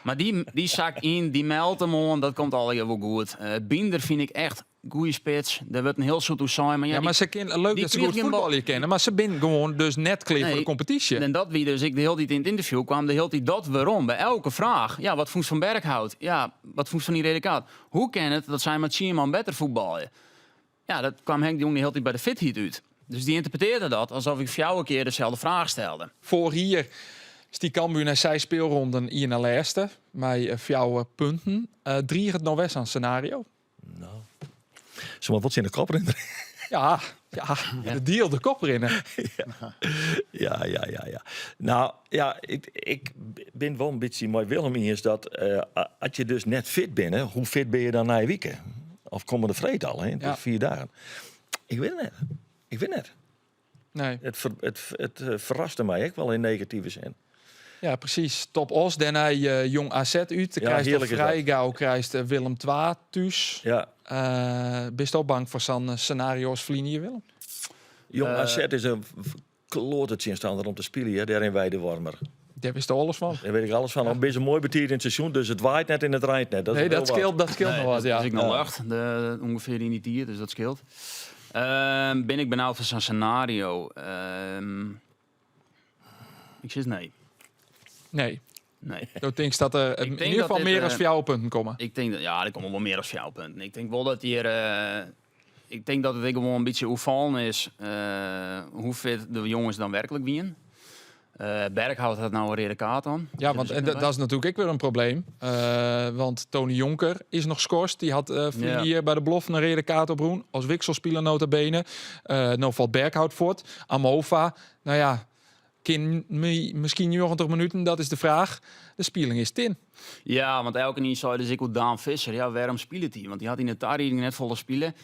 Maar die zak in, die meldt hem aan, dat komt allemaal wel goed. Binder vind ik echt goede spits. Daar wordt een heel soort toe zijn. Maar ze kennen leuk dat ze goed voetballen kennen, maar ze zijn gewoon dus net klaar voor de competitie. En dat wie dus ik de hele tijd in het interview kwam, de hele tijd dat waarom bij elke vraag. Ja, wat vond van Berghout? Ja, wat vond van die Redekaat? Hoe kan het dat zij met Sierman beter voetballen? Ja, dat kwam Henk de Jong de hele tijd bij de fitheid uit. Dus die interpreteerde dat alsof ik voor jou een keer dezelfde vraag stelde. Voor hier is die Cambuur naar zij speelronden hier naar laatste. Met 4 punten. 3 het nog west aan scenario. Nou, ze moet wat in de kop in. Ja, de deal de kop erin. Ja. Nou, ja, ik ben wel een beetje mooi Willem is dat als je dus net fit bent, hè, hoe fit ben je dan na je weekend? Of komen de vreed al, hè? 4 dagen. Ik weet het net. Nee. Het verraste mij ook wel in negatieve zin. Ja, precies. Top os. Daarna Jong AZ uit. Dan krijgt vrij gauw krijgt Willem II thuis. Ja. Bist ook bang voor zo'n scenario's vliegen hier, Willem? Jong AZ is een klote instander om te spelen, hè, daar in Weidewormer. Daar wist er alles van. Daar weet ik alles van. Een beetje mooi betierd in het seizoen, dus het waait net in het rijdt net. Dat scheelt nog wat, ja. Dus ik nog wacht, ongeveer in die tier, dus dat scheelt. Ben ik benauwd voor zo'n scenario? Ik zeg nee. Nee. Nee. Ik denk dat er in ieder geval meer dan 4 punten komen. Ik denk dat, ja, er komen wel meer dan 4 punten. Ik denk wel dat hier ik denk dat het gewoon een beetje opvallend is hoe fit de jongens dan werkelijk winnen. Berghout had nou een rode kaart aan. Ja, want dat is natuurlijk ook weer een probleem. Want Tony Jonker is nog geschorst. Die had hier bij de belofte een rode kaart op Roen. Als wisselspeler nota bene. Nou valt Berghout voort. Amova, nou ja, misschien 90 minuten, dat is de vraag. De speling is tin. Ja, want elke niet zei dus ik ook Daan Visser. Ja, waarom speelt hij? Want die had in de Tari net volle spelen.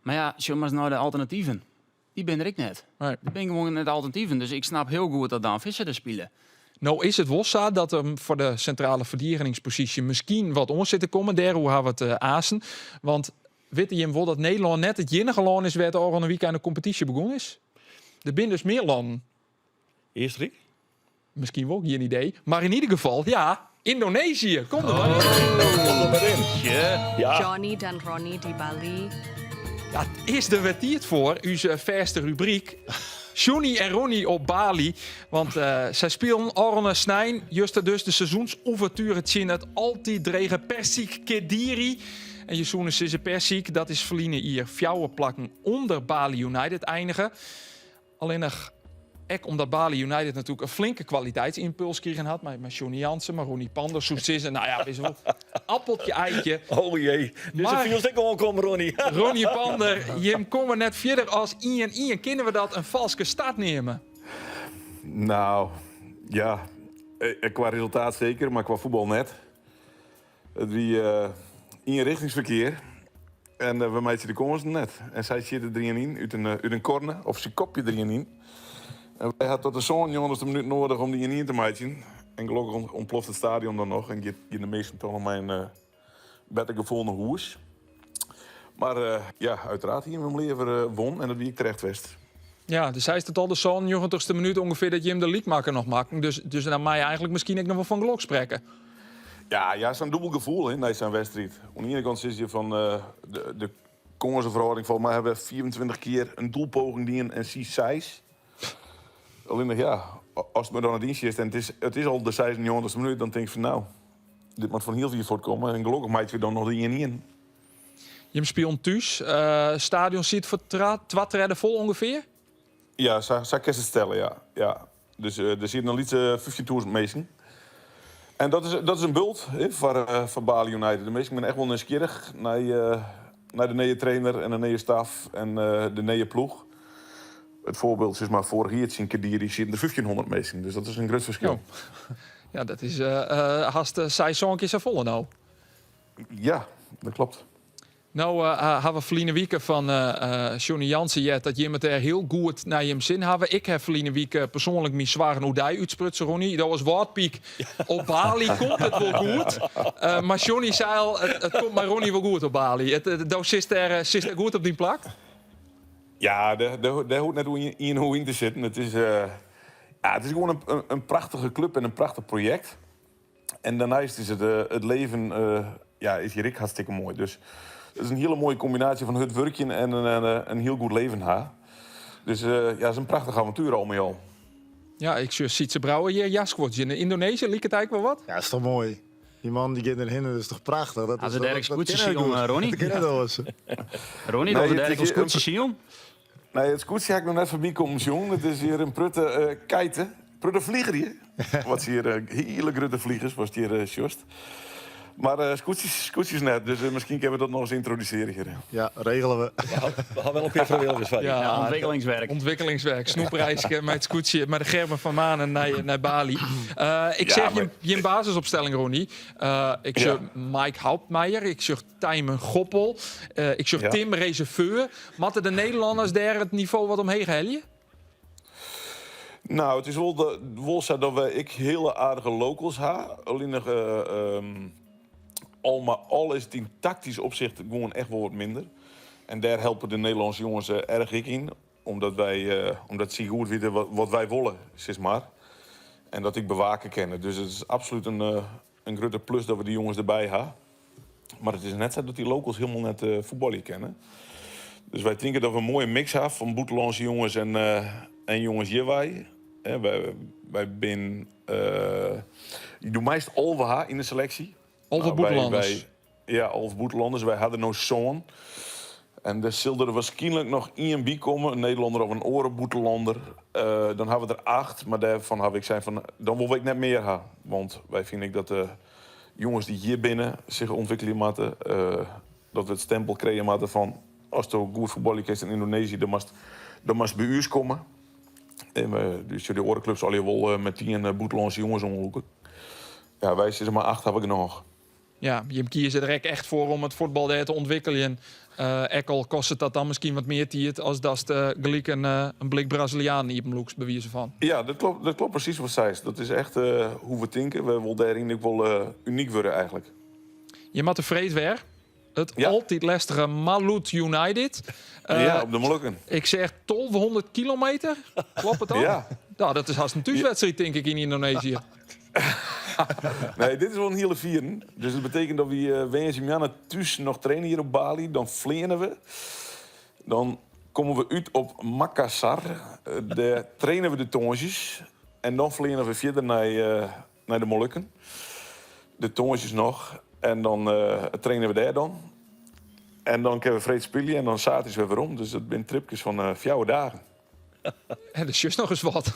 Maar ja, zeg maar eens nou de alternatieven. Die ben ik net. Nee. Die ben gewoon net alternatieven. Dus ik snap heel goed dat Daan Visser er spelen. Nou is het Wossa dat er voor de centrale verdedigingspositie misschien wat ons zit te komen. Daar hoe gaan we het azen. Want weet je wel dat Nederland net het enige land is waar al een week aan de competitie begonnen is? Er zijn dus meer landen. Eerst Rick? Misschien wel, geen idee. Maar in ieder geval, ja, Indonesië. Kom er maar in. Ja. Johnny dan Ronnie Di Bali. Ja, het is er werd het voor, onze verste rubriek. Johnny en Ronnie op Bali. Want zij spelen Orne Snijn. Juist dus de seizoensouverture zien het altijd dregen Persik Kediri. En je zoen is Persik, dat is verliezen hier fjouwen plakken onder Bali United eindigen. Alleen nog, omdat Bali United natuurlijk een flinke kwaliteitsimpuls kregen had. Maar Johnny Jansen, maar Ronnie Pander, Soetsissen. Nou ja, weet je wel, appeltje, eitje. Oh jee, dus Maar- er viel ik gewoon komen, Ronnie. Ronnie Pander, je komen net verder als Ian. Kunnen we dat een valske start nemen? Nou, ja. Qua resultaat zeker, maar qua voetbal net. Het wie inrichtingsverkeer. En we meiden de komst net. En zij zitten er in uit een corner, of ze kopje erin in. En wij hadden tot de zo'n jongens een minuut nodig om die in te meiden. En gelukkig ontploft het stadion dan nog. En je de meesten toch nog mijn beter gevonden hoes. Maar ja, uiteraard hier hem leven won en dat wie ik terecht wist. Ja, dus hij is het al de zo'n 90ste minuut ongeveer dat je hem de leadmaker nog maakt. Dus dan mag je eigenlijk misschien ook nog wel van geluk spreken. Ja, zo'n dubbel gevoel in deze wedstrijd. Aan de ene kant is je van de Congo's verhouding. Volgens mij hebben we 24 keer een doelpoging die en 6. Alleen nog ja, als het me dan het dienstje is en het is al de 96e minuut, dan denk ik van nou, dit moet van heel veel voortkomen. En gelukkig maakt we dan nog die in. Je speelt thuis. Stadion zit voor 2 redden vol ongeveer. Ja, zou ik het stellen, ja. Dus er zitten nog iets 15.000 mensen. En dat is een bult voor Bali United. De meesten zijn echt wel nieuwsgierig naar de nieuwe trainer en de nieuwe staf en de nieuwe ploeg. Het voorbeeld is maar vorig jaar in Kediri zitten er 1500 mensen. Dus dat is een groot verschil. Ja, dat is haast seizoen is er vol nou. Ja, dat klopt. Nou, hebben we verleden week van Johnny Jansen dat je met er heel goed naar je zin hebben. Ik heb verleden week persoonlijk mijn zware oedij uitsprutsen, Ronnie. Dat was Woordpiek. Op Bali komt het wel goed. Maar Johnny zei al, het komt maar Ronnie wel goed op Bali. Dat zit er goed op die plak? Ja, daar hoort net hoe in te zitten. Het is gewoon een prachtige club en een prachtig project. En daarnaast is het leven is hier ook hartstikke mooi. Dus het is een hele mooie combinatie van het werkje en een heel goed leven ha. Dus het is een prachtig avontuur al met al. Ja, ik zie Sietse Brouwer hier jaskwoordje. In Indonesië liep het eigenlijk wel wat? Ja, is toch mooi. Die man die gaat erheen, dat is toch prachtig. Dat Als is we daar excuses zien, Ronnie. Dat kennen we wel eens. Ronnie, dat we daar excuses zien. Nee, het scootje heb ik nog net voorbij komen, jong. Het is hier een prutte kiten. Prutte vlieger hier. Wat is hier hele grote vliegers, was het hier just. Maar scootjes net, dus misschien kunnen we dat nog eens introduceren hier. Ja, regelen we. We gaan wel een keer vrijwilligers van je. Ja, ontwikkelingswerk. Ontwikkelingswerk, snoepreisje met het scootje, met de Gerben van Manen naar Bali. Ik zeg je basisopstelling, Ronnie. Ik zeg Mike Hauptmeijer, ik zeg Tijmen Goppel, ik zeg Tim Reserveur. Matten de Nederlanders daar het niveau wat omheen helje? Nou, het is wel zo dat we hele aardige locals hebben. Alleen nog, al is het in tactisch opzicht gewoon echt wel wat minder. En daar helpen de Nederlandse jongens erg in. Omdat ze goed weten wat wij willen, zeg maar. En dat ik bewaken kennen. Dus het is absoluut een grote plus dat we die jongens erbij hebben. Maar het is net zo dat die locals helemaal net voetballen kennen. Dus wij denken dat we een mooie mix hebben van buitenlandse jongens en jongens hierbij. Wij zijn... je doet meest Alve in de selectie. Alve Boetelanders. Ja, Alve Boetelanders. Wij hadden nog zo'n. En er zullen er waarschijnlijk nog één bij komen, een Nederlander of een orenboetelander. Dan hebben we er 8, maar daarvan heb ik zijn van, dan wil ik net meer gaan. Want wij vinden dat de jongens die hier binnen zich ontwikkelen moeten, dat we het stempel krijgen moeten van, als je goed voetballen is in Indonesië, dan mag bij u komen. En dus de orenclubs al wel met 10 boetelandse jongens omhoeken. Ja, wij zitten maar 8 hebben we nog. Ja, je kiezen er echt voor om het voetbal daar te ontwikkelen. Al kost het dat dan misschien wat meer tijd als dat gelijk een blik Braziliaan in looks bewijzen van. Ja, dat klopt precies wat zij is. Dat is echt hoe we denken. We willen daarin wel uniek worden eigenlijk. Je moet tevreden weer. Het Ja. altijd lastige Malut United. Ja, op de Molukken. Ik zeg 1200 kilometer. Klopt het al? Ja. Nou, dat is haast een thuiswedstrijd, denk ik, in Indonesië. Nee, dit is wel een hele vieren. Dus dat betekent dat we Wensimiana thuis nog trainen hier op Bali. Dan vliegen we. Dan komen we uit op Makassar. Daar trainen we de tongjes. En dan vliegen we verder naar de Molukken. De tongjes nog. En dan trainen we daar dan. En dan kunnen we vreed spelen en dan zaterdag weer weer om. Dus dat zijn tripjes van 4 dagen. En dat is juist nog eens wat.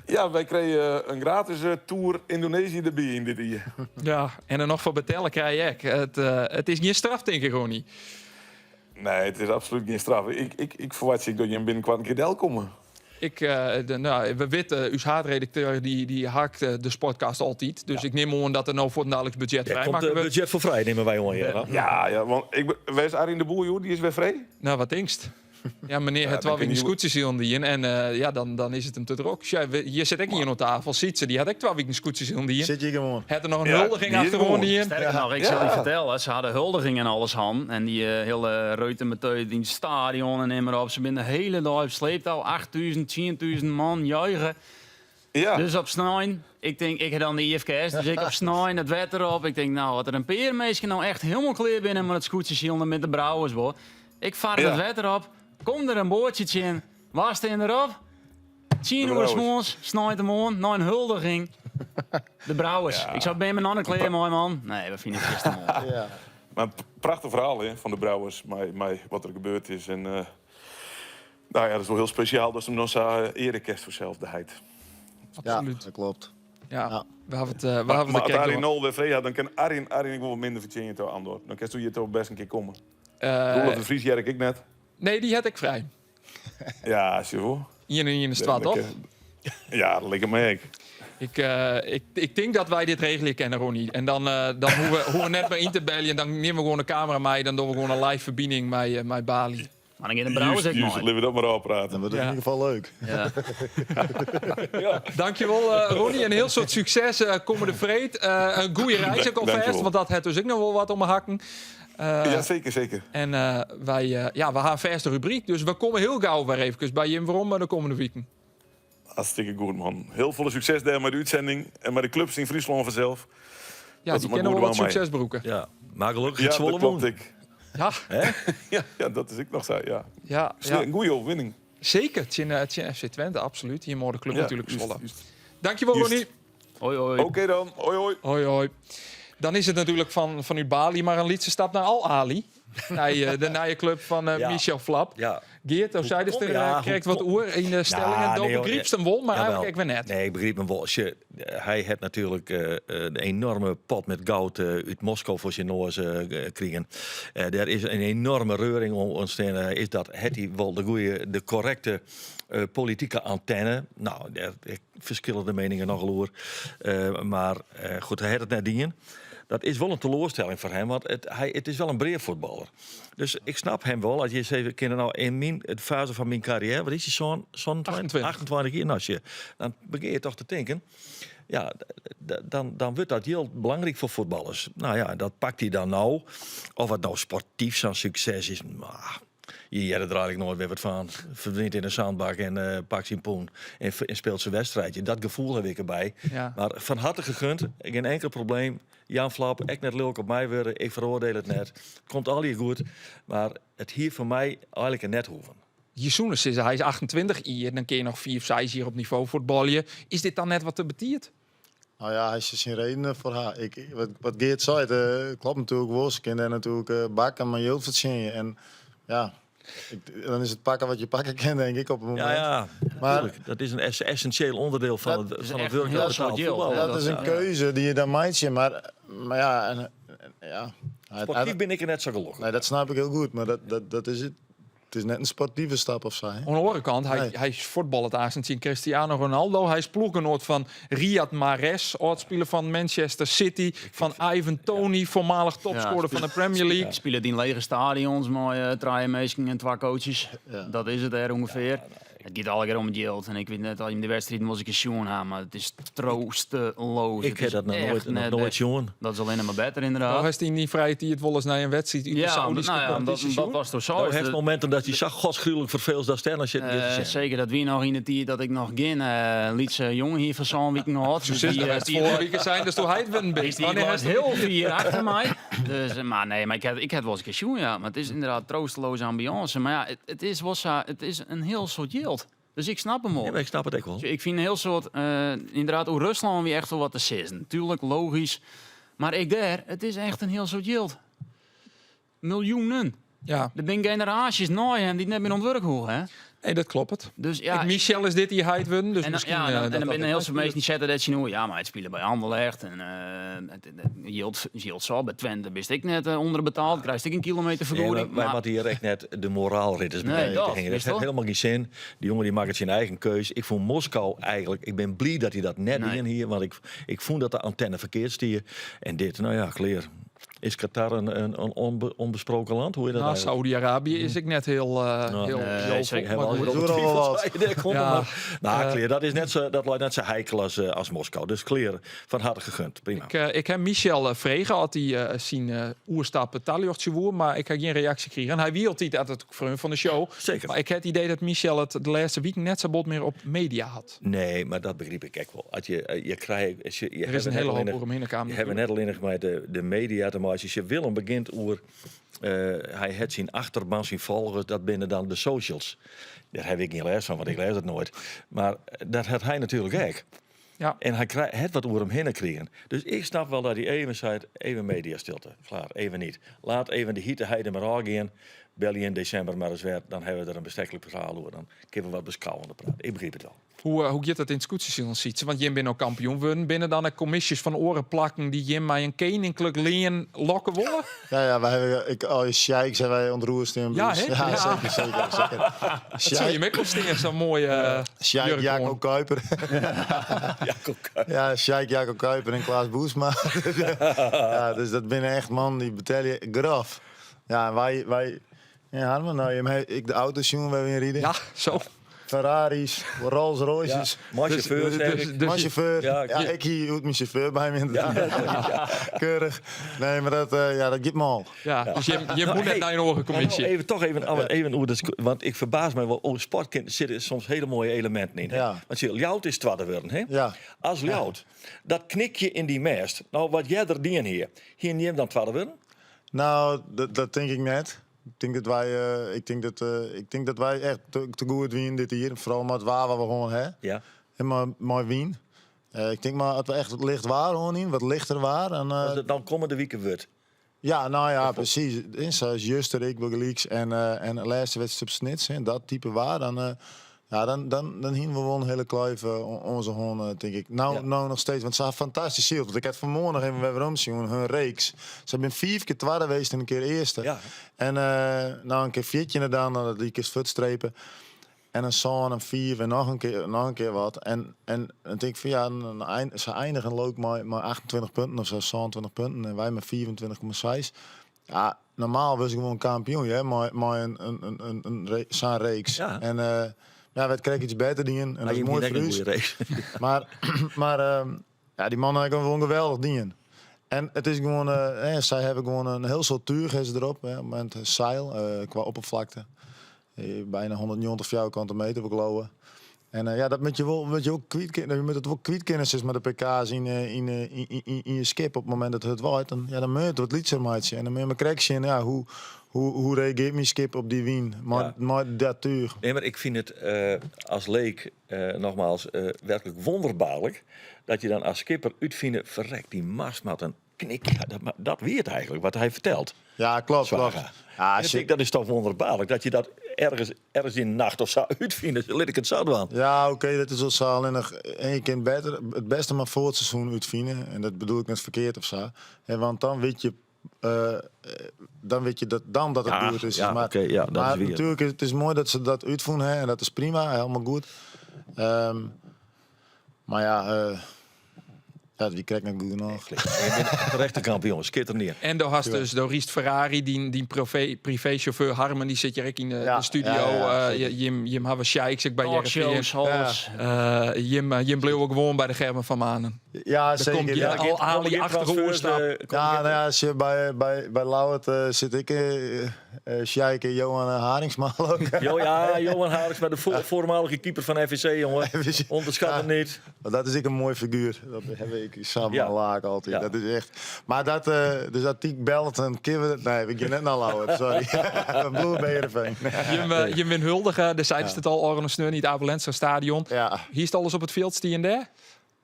Ja, wij kregen een gratis tour Indonesië erbij in dit jaar. Ja, en er nog voor betalen krijg je ook. Het is geen straf, denk ik gewoon niet. Nee, het is absoluut geen straf. Ik verwacht dat je binnenkort een keer del komen. We weten, uw haatredacteur die hakt de sportcast altijd. Dus ik neem aan dat er nou voor het dagelijks budget Ja, vrij komt maken het we. budget voor vrij, nemen wij gewoon hier. Ja, want wij zijn Arjen de Boer, joh, die is weer vrij. Nou, wat denkst? Ja, meneer, het wel weer een scootjes aan die en dan is het hem te druk. Ja, hier zit ik hier aan tafel, ziet ze, die had ik 2 weken scootjes aan die. Zit je gewoon. Had er nog een Ja, huldiging die is achter gewoon. die in. Sterker nog, ik zal je vertellen, ze hadden huldiging en alles aan. En die hele reutemeteut in het stadion en immer op. Ze zijn de hele dag op sleeptouw, 8000, 10.000 man juichen. Ja, Dus op snijn, ik denk, ik heb dan de IFKS, dus ik op snijn, het werd erop. Ik denk, nou, wat er een peermeisje nou echt helemaal kleer binnen met het scootjeshielden met de brouwers, hoor. Ik vaar Ja. het werd erop, kom er een boordje in, waar staan erop? 10 uur Brouwers. 's morgens, snijdt hem aan, naar een huldiging. De brouwers. Ja. Ik zou bij mijn ander kleren, mooi man. Nee, we vinden het best mooi. Ja. maar een prachtig verhaal hè, van de Brouwers. Maar wat er gebeurd is. En, nou ja, dat is wel heel speciaal dat ze hem nog zo erekest voor zelfdeheid. Absoluut. dat klopt. Ja, Ja. we hebben het Maar als kijk Arjen door. Nol weer vrij had, dan kan Arjen ik wel wat minder verdienen toe aan door. Dan kan je toch best een keer komen. Eh, Roelof de Vries jerk ik net. nee, die had ik vrij. Ja, zie je wel. Hier in de straat, toch? Ja, dat lijkt me ik. Ik denk dat wij dit regelen kennen, Ronnie. En dan hoe we net bij in te bellen en dan nemen we gewoon een camera mee. Dan doen we gewoon een live verbinding met Bali. Maar dan gaat de brouwers ook Juist, mooi. laten we dat maar afpraten. Dat wordt Ja. in ieder geval leuk. Ja. Dankjewel, Ronnie. En heel soort succes. Komende vreed. Een goede reis ook alvast. Dankjewel. Want dat heeft dus ook nog wel wat om me hakken. Ja, zeker, zeker. En we gaan vers de rubriek. Dus we komen heel gauw weer even bij Jim waarom de komende weken. Hartstikke goed, man. Heel veel succes daar met de uitzending. En met de clubs in Friesland vanzelf. Ja, Dat die is maar kennen wel goed wat bij mij. succesbroeken. Ja, maar gelukkig Ja, het Zwolle dat klopt won. ik. Ja, Ja, dat is ik nog zo, ja. ja. Een goede overwinning. Zeker. Het is FC Twente, absoluut. Hier moet de club Ja, natuurlijk juist, Zwolle. juist. Dankjewel, Juist. Ronnie. Hoi, hoi. Oké dan, hoi hoi. Hoi, hoi. Dan is het natuurlijk van uw Bali, maar een lietse stap naar Al-Ali. De nieuwe club van Ja. Michel Flap. Ja. Geert, hoe zei dus Ja, krijgt hoe wat oer in de stellingen. Ja, Dan nee, hoor, begreep ze hem wel, maar Jawel. eigenlijk weer net. Nee, ik begreep hem wel. Hij heeft natuurlijk een enorme pot met goud uit Moskou voor zijn noors kregen. Er is een enorme reuring ontstaan. Is dat hij wel de correcte politieke antenne? Nou, daar verschillen de meningen nogal over. Maar goed, hij had het net dingen. Dat is wel een teleurstelling voor hem, want het is wel een breed voetballer. Dus ik snap hem wel. Als je eens even kijkt, nou in de fase van mijn carrière, wat is hij zo'n 28 jaar? Nou, dan begin je toch te denken. Ja, dan wordt dat heel belangrijk voor voetballers. Nou ja, dat pakt hij dan nou. Of het nou sportief zo'n succes is, maar je hebt er eigenlijk nooit weer wat van. Verdient in een zandbak en pakt zijn poen en speelt zijn wedstrijdje. Dat gevoel heb ik erbij. Ja. Maar van harte gegund, geen enkel probleem. Jan Flap, ik net leuk op mij worden. Ik veroordeel het net. Het komt al hier goed. Maar het hier voor mij eigenlijk een net hoeven. Jezoenis is hij is 28 hier. Dan kun je nog 4 of 6 hier op niveau voetballen. Is dit dan net wat te betiert? Nou ja, hij is geen reden voor haar. Wat Geert zei, klopt natuurlijk wel. Ze kunnen natuurlijk bakken, maar heel veel zien. En ja. Dan is het pakken wat je pakken kan, denk ik, op een moment. Ja, Maar natuurlijk. Dat is een essentieel onderdeel van het echt werk een heel van soort voetbal. geld, hè. dat is een keuze die je dan maakt. Maar ja, ja. Sportief ben ik er net zo gelukkig. Nee, dat snap ik heel goed, maar dat is het. Het is net een sportieve stap of zo. Hè? Aan de andere kant, hij is voetballer aanzien in Cristiano Ronaldo. Hij is ploeggenoot van Riyad Mahrez, oud-speler van Manchester City. Van Ivan Toney, voormalig topscorer van de Premier League. Spelen die in lege stadions, mooie traaien en 2 coaches. Ja. Dat is het er ongeveer. Het gaat alle keer om het geld. En ik weet net al in de wedstrijd was ik een schoen aan, maar het is troosteloos. Ik Het heb is dat nog echt nooit net- jongen. Dat is alleen maar beter Nou, inderdaad. hij is in die vrije tijd wel eens naar een wedstrijd. uit de Ja, Saoedische nou ja, competitie. dat was toch zo. Nou, Is heeft het- momenten dat hij zag godsgruwelijk verveeld als sterren zit. Zeker dat we nog in de tijd dat ik nog geen Lietse jongen hier van zo'n week nog had. Dus Precies, dat het vorige week zijn, dus toen hij het winnen is die was heel vier achter mij. Dus, maar ik had wel eens gesjoen, ja. Maar het is inderdaad troosteloze ambiance. Maar ja, het is een heel soort yield. Dus ik snap hem wel. Ja, maar ik snap het ook wel. Ik vind een heel soort, inderdaad, hoe Rusland weer echt wel wat te zeggen. Tuurlijk, logisch. Maar het is echt een heel soort yield. Miljoenen. Ja, Er zijn generaties na hem die net meer ontwerp horen, hè. nee, dat klopt. Dus ja, Michel is dit die hij winnen, dus en, misschien... ja, en dan dat binnen heel veel mensen die zetten dat zien hoe ja, maar het spelen bij Anderlecht en Yield zo bij Twente wist ik net onderbetaald, krijg ik een kilometervergoeding. Wij hadden hier echt net de moraalritters Nee, beneden dat te gingen. Dat is heeft toch? helemaal geen zin. Die jongen die maakt het zijn eigen keus. Ik vond Moskou eigenlijk, ik ben blij dat hij dat net Nee. in hier, want ik vond dat de antenne verkeerd stier. En dit, nou ja, kleer. Is Qatar een onbesproken land? Hoe je dat Nou, eigenlijk? Saudi-Arabië is ik net heel... zeker. Hebben we al goed. hier Doe over er al twijfels wat. bij de grond, Ja, maar- Nou, Kleer, dat is net zo, dat lijkt net zo heikel als Moskou. Dus Kleer, van harte gegund. Prima. Ik heb Michel vregen had hij zien oerstappen taljochtje woer, maar ik heb geen reactie gekregen. En hij wielt niet uit het vreun van de show. Zeker. Maar ik heb het idee dat Michel het de laatste week net zo bot meer op media had. Nee, maar dat begreep ik echt wel. Als je krijgt, Er is een hele hoop over hem in de kamer. Je hebben net al in met de media te maken. Als je Willem begint over, hij heeft zijn achterban, zijn volgers, dat binnen dan de socials. Daar heb ik niet les van, want ik lees het nooit. Maar dat had hij natuurlijk ook. Ja. En hij krijgt het wat over hem heen gekregen. Dus ik snap wel dat hij even zei, even mediastilte. Klaar, even niet. Laat even de hitte maar aangaan. Bel je in december maar eens weer, dan hebben we er een bestekelijk verhaal over. Dan kunnen we wat beschouwender praten. Ik begrijp het wel. Hoe gaat dat in het scootsen ziet? Want Jim bent ook kampioen worden. Binnen dan een commissies van oren plakken die Jim mij een koninklijk leen lokken willen? Ja, wij hebben, als Sheik zijn wij ontroerst in Ja, Blues. hè? Ja, Ja. zeker. Dat zie je met kosten zo'n mooie Sheik jurk Jacob aan. Kuiper. Ja, Sheik Jacob Kuiper en Klaas Boesma. Ja, dus dat binnen echt man die betalen graf. Ja, wij ja, Harmen, nou, ik de auto's jongen waar we in rijden. Ja, zo. Ferraris, Rolls Royces. Mooi chauffeur, zeg ik. Mijn chauffeur. Ja, Ja, ik- ik hier uit mijn chauffeur bij me inderdaad. Keurig. Nee, maar dat gaat me al. Ja, dus je moet net hey, naar een oren commissie. Even hoe dat, want ik verbaas me wel. Over sport zitten soms hele mooie elementen in. Hè? Ja. Want je Ljout is twaalfde worden, hè? Ja. Als Ljout, dat knik je in die mest. Nou, wat jij er dien hier neemt dan twaalfde worden? Nou, dat denk ik net. Ik denk dat wij echt te goed winnen dit hier. Vooral met waar we gewoon hebben. Ja. En mooi wien. Ik denk maar dat we echt het licht waar gewoon in, wat lichter waar. En, Als het dan komende weken wordt. ja, nou ja, precies. Zoals Juster, ik Gelieks en de laatste wedstrijd op Snits, dat type waar. Dan hingen we wel een hele kluif onze hoorn, denk ik. Nou nog steeds, want ze hebben fantastisch ziel. Want ik had vanmorgen nog even bij Romsjongen hun reeks. Ze hebben 4 keer tweede geweest en een keer eerste. Ja. En nou een keer 4 gedaan, dat die keer futstrepen. En een zoon, een 4 en nog een keer wat. En dan denk ik van ja, ze eindigen leuk maar 28 punten of zo, 27 punten. En wij met 24,6. Ja, normaal was ik gewoon kampioen, hè, maar zo'n reeks. Ja. En ja, we kregen iets beter dingen. En dat is je mooi moet voor een u. goede race. Maar ja, die mannen hebben gewoon geweldig dingen. En het is gewoon, zij hebben gewoon een heel soort tuur erop. Hè, op het moment zeil, qua oppervlakte. Bijna 190 vierkante meter beloven. En ja, dat moet je ook kwijt kennen. Je moet het wel kwijt kennen met de pk's in je skip op het moment dat het wordt. Dan moet je het wat lietser maken. En dan moet je me krijgen, ja, hoe reageert mijn skip op die wien? Maar dat tuur. Nee, maar ik vind het als leek, nogmaals, werkelijk wonderbaarlijk. Dat je dan als skipper uitvindt, verrekt die mast met een knik. Ja, dat weet eigenlijk wat hij vertelt. Ja, klopt. Zwager. En ik denk, dat is toch wonderbaarlijk dat je dat ergens in de nacht of zo uitvindt. Let ik het zo doen. Ja, oké, dat is wel zo. Alleen nog één keer beter. Het beste maar voor het seizoen uitvinden. En dat bedoel ik net verkeerd of zo. Want dan weet je... dat het goed is. Ja, maar oké, ja, dat maar is weer. natuurlijk, het is mooi dat ze dat uitvoeren. Hè, en dat is prima, helemaal goed. Maar ja... wie krijgt nou goed nog? Je bent de rechterkampioen, skitter neer. En daar hast dus Riest Ferrari, die privéchauffeur Harmen, die zit hier ook in de studio. Jim hebben sheiks ook bij Talkshows, alles. Jim bleef ook gewoon bij de Germen van Manen. Ja, Daar komt zeker. al Ali achterhoor staan. Als je bij Lauwert zit ik... Sjeike Johan Haringsma ook. Johan Haringsma, de voormalige keeper van FVC, jongen. Onderschat hem niet. Dat is ik een mooi figuur. Dat heb ik samen laag altijd. Ja. Dat is echt. Maar dat, dus dat die belt en kippen. Nee, ik ga net naar Lauwert, sorry. Bloed bij Heerenveen. Je bent huldigen, daar zeiden ze het al, Oranje Sneur, niet Abelenser Stadion. Ja. Hier is alles op het veld, stie en daar?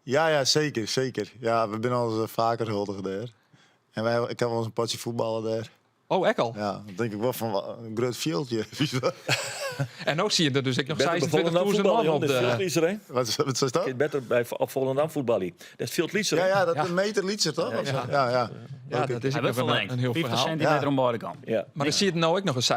Ja, zeker. Ja, we zijn al vaker huldigen daar. En ik heb wel eens een potje voetballen daar. Oh, ek al. Ja, dan denk ik wel van een groot veldje. En ook zie je er dus ik nog 26.000 voetballen, man op de... Wat is dat? Je beter bij Volendam voetballen. Dat is veel liedser. Ja, dat een meter liedje toch? Ja, dat is Hij ook werd nog verlengd. een heel 50 verhaal. centimeter om beide kant. Ja. Maar dan zie je het nou ook nog eens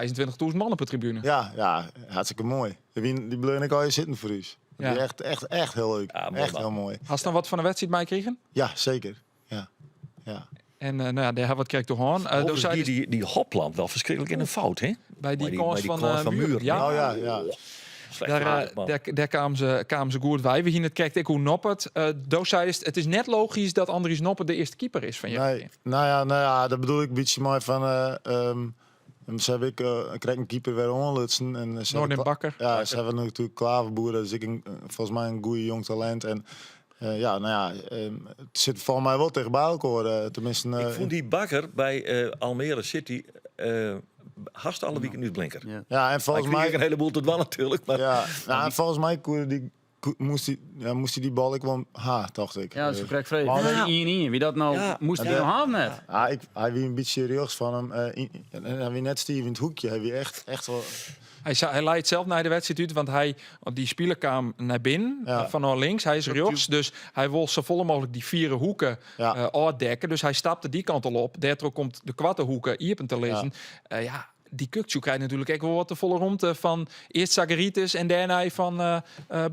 26.000 man op de tribune. Ja, hartstikke mooi. Die bleun ik al je zitten voor u. Ja. Die echt heel leuk. Ja, mooi, echt man. heel mooi. Hast je dan wat van de wedstrijd meekregen? Ja, zeker. Ja. En daar hebben we het kreeg toch aan. Die Hopland wel verschrikkelijk in een fout, hè? Bij die Maar kans die van, kans van Muur. Muur. Ja. Oh ja. Slecht Daar, verhaal, man. daar kwamen ze goed bij. We gingen het kijken hoe Noppert. Doos zei het is net logisch dat Andries Noppert de eerste keeper is van je. Nee, nou ja, dat bedoel ik een beetje mooi van... ze hebben ik krijg een keeper weer onlutsen. En Noordin Bakker. Ja, ze hebben natuurlijk Klaverboer. Dat is volgens mij een goede jong talent. En het zit volgens mij wel tegen bij elkaar. Tenminste, Ik vond die Bakker bij Almere City haast alle weekend nu blinker. ja, en Maar volgens ik kreeg mij... een heleboel tot wel natuurlijk. Maar Ja, volgens mij moest hij die bal ik wel dacht ik. Ja, zo krijg ik Maar- vreemd. Wie dat nou moest hij nog hebben net? Ja, hij wie een beetje serieus van hem. En hij wie net Steve in het hoekje. Hij wie echt wel... Hij leidt zelf naar de wedstrijd uit, want die speler kwam naar binnen van naar links. Hij is rechts, dus hij wil zo vol mogelijk die vier hoeken uitdekken. Dus hij stapte die kant al op. Daardoor komt de kwarte hoeken hier te lezen. Die Kukçu krijgt natuurlijk ook wel wat de volle ronde van eerst Zagaritis en daarna van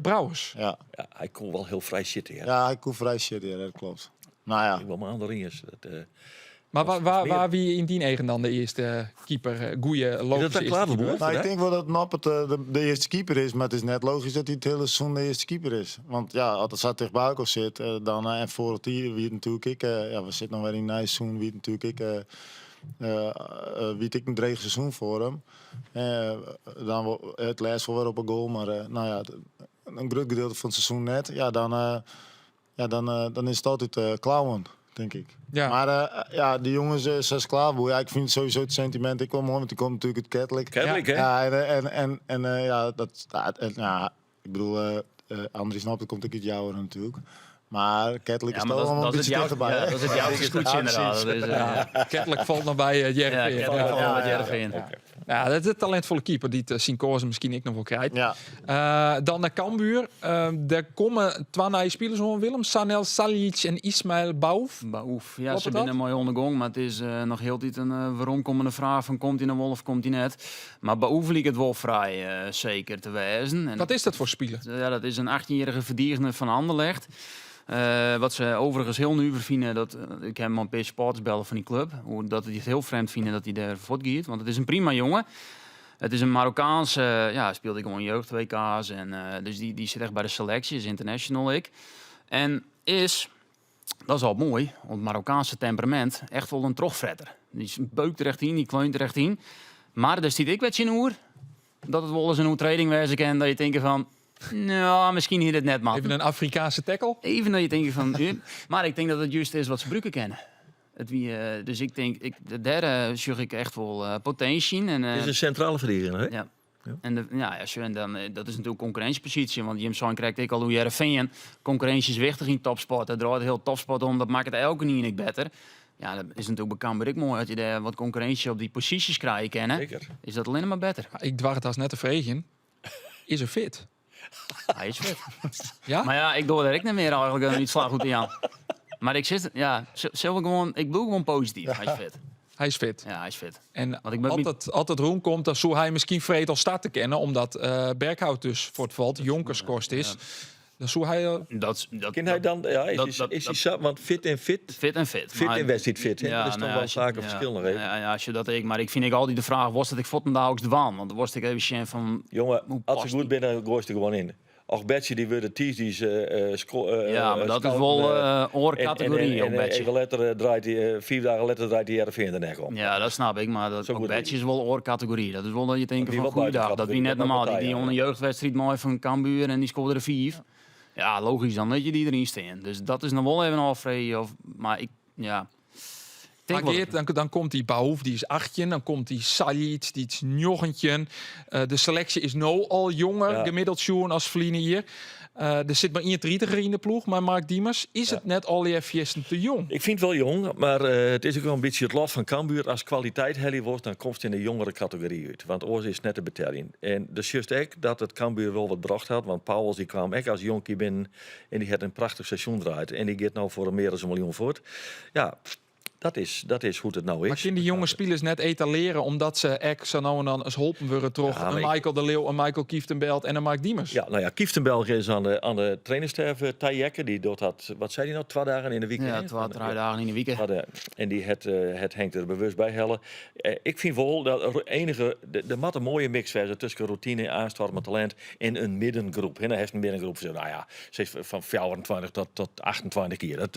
Brouwers. Ja, hij kon wel heel vrij zitten. ja hij kon vrij shit, ja, dat klopt. Nou ja. Ik wil maar andere is. Maar waar wie in die eigen dan de eerste keeper? Goeie logische klaar eerste keeper? Nou, ik denk wel dat Noppert de eerste keeper is, maar het is net logisch dat hij het hele seizoen de eerste keeper is. Want ja, als het zat tegen Buikhoff zit, dan en voor het hier wie het natuurlijk ik, we zitten nog weer in een nice seizoen, wie het natuurlijk ik, wie ik een dreig seizoen voor hem. Dan het lijst wel weer op een goal, maar een groot gedeelte van het seizoen net. Ja, dan is het altijd klauwen. Denk ik. Ja. Maar die jongens, 6 klaarboer. Ja, ik vind het sowieso het sentiment. Ik kwam mooi, want die komt natuurlijk het Catholic. Catholic, hè? Ja, ik bedoel, Andries Noppert komt ook uit jouw natuurlijk. Maar Catholic is toch allemaal een beetje dichterbij. Ja, dat is het jouw scootje inderdaad. Kettelijk valt nog bij Jervin. Kettelijk valt nog bij Jervin. Ja, dat is een talentvolle keeper die het Sinkozen misschien ik nog wel krijgt. Ja. Dan naar Cambuur. Daar komen twee nieuwe spelers van Willem. Sanel Salic en Ismail Baouf. Ja, Klopt ze dat? zijn een mooi ondergang, maar het is nog heel tijd een waarom vraag van komt hij naar Wolf, komt hij net. Maar Baouf liep het wel vrij zeker te wijzen. En Wat is dat voor speler? ja, dat is een 18-jarige verdedigende van Anderlecht. Wat ze overigens heel nu vinden, dat ik heb hem een beetje sports bellen van die club. Dat die het heel vreemd vinden dat hij daar voortgaat. Want het is een prima jongen. Het is een Marokkaanse, speelde ik gewoon jeugd WK's. En dus die zit echt bij de selectie, is international ik. En dat is al mooi, want het Marokkaanse temperament, echt wel een trogfretter. Die beukt er echt in, die kleunt er echt in. Maar daar stiet ik wat in hoer. Dat het wel eens een overtreding wezen kan, dat je denkt van... Nou, misschien hier het net, man. Even een Afrikaanse tackle. Even dat je denkt van... maar ik denk dat het juist is wat ze gebruiken kennen. Dus ik denk, daar zie ik echt wel potentie in. En, Het is een centrale verdediger, hè? ja. En dan, dat is natuurlijk concurrentiepositie. Want Jim Son krijgt ik al hoe Jervin. Concurrentie is wichtig in topsport. Dat draait heel topsport om. Dat maakt het elke niet beter. Ja, dat is natuurlijk bij Cambuur ook mooi. Als je daar wat concurrentie op die posities krijgt, hè, Zeker. is dat alleen maar beter. Ik dwar het als net te vregen. Is er fit? Hij is fit. Ja? Maar ja, ik doe er ook niet meer eigenlijk niet slag goed aan. Maar ik zit, ja, ik bedoel gewoon positief. Hij is fit. Hij is fit. Ja, hij is fit. En Want ik ben altijd roem komt, dan zou hij misschien vreed al start te kennen, omdat Berghout dus voor het valt jonkerskost is. Dan zou hij... Ken hij dan? Ja, want fit en fit? Fit en fit. Fit maar- en wedstrijd fit. hè? Ja, dat is toch nou ja, wel als je- vaak een ja, verschil nog even. Ja, als je dat ik. Maar ik vind altijd de vraag, was dat ik votten daar ook dwaan? Want dan was ik even zien van... Jongen, hoe als ze past goed die? binnen, gooi je er gewoon in. Och, Betje, die worden teasties Ja, maar dat is wel oorcategorie, ook Betje. Even later draait hij, 4 dagen later draait hij Heerenveen de nek om. Ja, dat snap ik, maar dat Zo goed Betje is wel oorcategorie. Dat is wel dat je denkt Die van wat goeiedag. Dat buitencategorie, wie net dat normaal. partij, Die ja. onder een jeugdwedstrijd mooi van Cambuur en die scoorde er 4. Ja, logisch dan dat je die erin staan. Dus dat is nog wel even afvreden. Maar ik, ja... Ik denk Maar wel- Geert, dan komt die Bahouf, die is 18. Dan komt die Saljic, die is 9. De selectie is nou al jonger, Ja. gemiddeld Sjoen als Vliene hier. Er zit maar 31 in de ploeg, maar Mark Diemers, is het net al even te jong? Ik vind het wel jong, maar het is ook wel een beetje het lot van Cambuur. Als kwaliteit helly wordt, dan komt het in de jongere categorie uit. Want oors is net de betelling. En dus juist ook dat het Cambuur wel wat bracht had. Want Pauwels die kwam echt als jonkie binnen en die had een prachtig seizoen draait. En die gaat nou voor meer dan $1 miljoen voort. Ja, dat is hoe het nou is. Maar kunnen die jonge spelers net etaleren, omdat ze echt zo nou en dan eens holpen worden toch? Ja, maar een ik- Michael de Leeuw, een Michael Kieftenbelt en een Mark Diemers. Ja, nou ja, Kieftenbelg is aan de trainerstaf Tajekke. Die doet dat, wat zei hij nou, 2 dagen in de week? Ja, hè? 2, 3 dagen in de week. En die het hangt er bewust bij hellen. Ik vind wel dat de mat een mooie mix was tussen routine, aanstormend talent en een middengroep. En dan heeft een middengroep van, nou ja, van 24 tot 28 keer.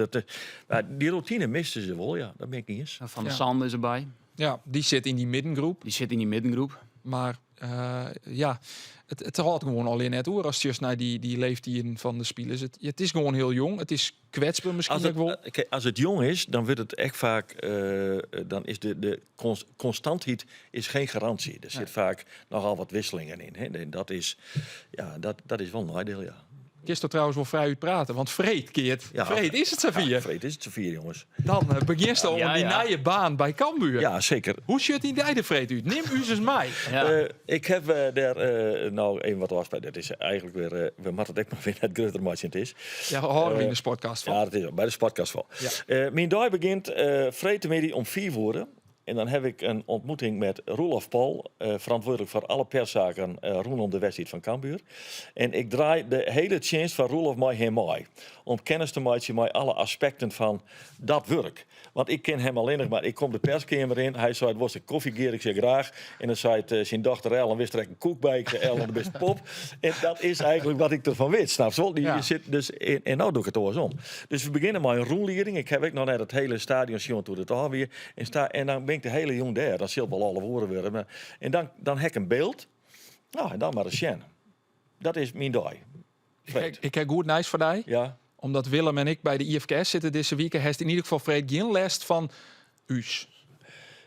Maar die routine misten ze wel, ja, dat ben ik niet eens. Van de Ja. Sande is erbij. Ja, die zit in die middengroep. Die zit in die middengroep. Maar ja, het had gewoon alleen net hoor. Als je eens naar die leeftijd van de spelers. Het is gewoon heel jong. Het is kwetsbaar misschien ook wel. Kijk, als het jong is, dan wordt het echt vaak. Dan is de constantheid is geen garantie. Er zit vaak nogal wat wisselingen in. Hè. En dat is wel een nadeel, ja. Kist er trouwens wel vrij uit praten. Want Vreed keert. Ja, Vreed is het Savia. Vreed is het Sofie, jongens. Dan begint je Ja, om die ja. nieuwe baan bij Cambuur. Ja, zeker. Hoe zit die de Vreed uit? Neem u eens mij. Ja. Ik heb daar nou even wat afspraak. Dat is eigenlijk weer. We moeten het ook maar weer net groter matchen het is. Ja, horen we in de sportcast van. Ja, dat is ook bij de sportkast wel. Mijn dag begint vrijdagmiddag om 4 uur. En dan heb ik een ontmoeting met Roelof Paul, verantwoordelijk voor alle perszaken rondom de wedstrijd van Cambuur. En ik draai de hele chance van Roelof mij heen mee. Om kennis te maken met alle aspecten van dat werk. Want ik ken hem alleen nog maar. Ik kom de perskamer in. Hij zei, het was een koffiegeer, ik zeg graag. En dan zei het zijn dochter Ellen, wist er een koek bij. Ik zei, Ellen, de beste pop. En dat is eigenlijk wat ik ervan weet. Snap je wel? Die Ja. zit dus en nou doe ik het andersom. Dus we beginnen met een roenlering. Ik heb ook nog net het hele stadion zien toe het alweer. En dan ben ik de hele jong daar. Dat zult wel alle woorden worden. Maar, en dan heb ik een beeld. Nou, en dan maar een sjen. Dat is mijn dag. Ik heb goed nice voor jou. Ja. Omdat Willem en ik bij de IFKS zitten deze week. Heeft in ieder geval Vreed geen last van U's.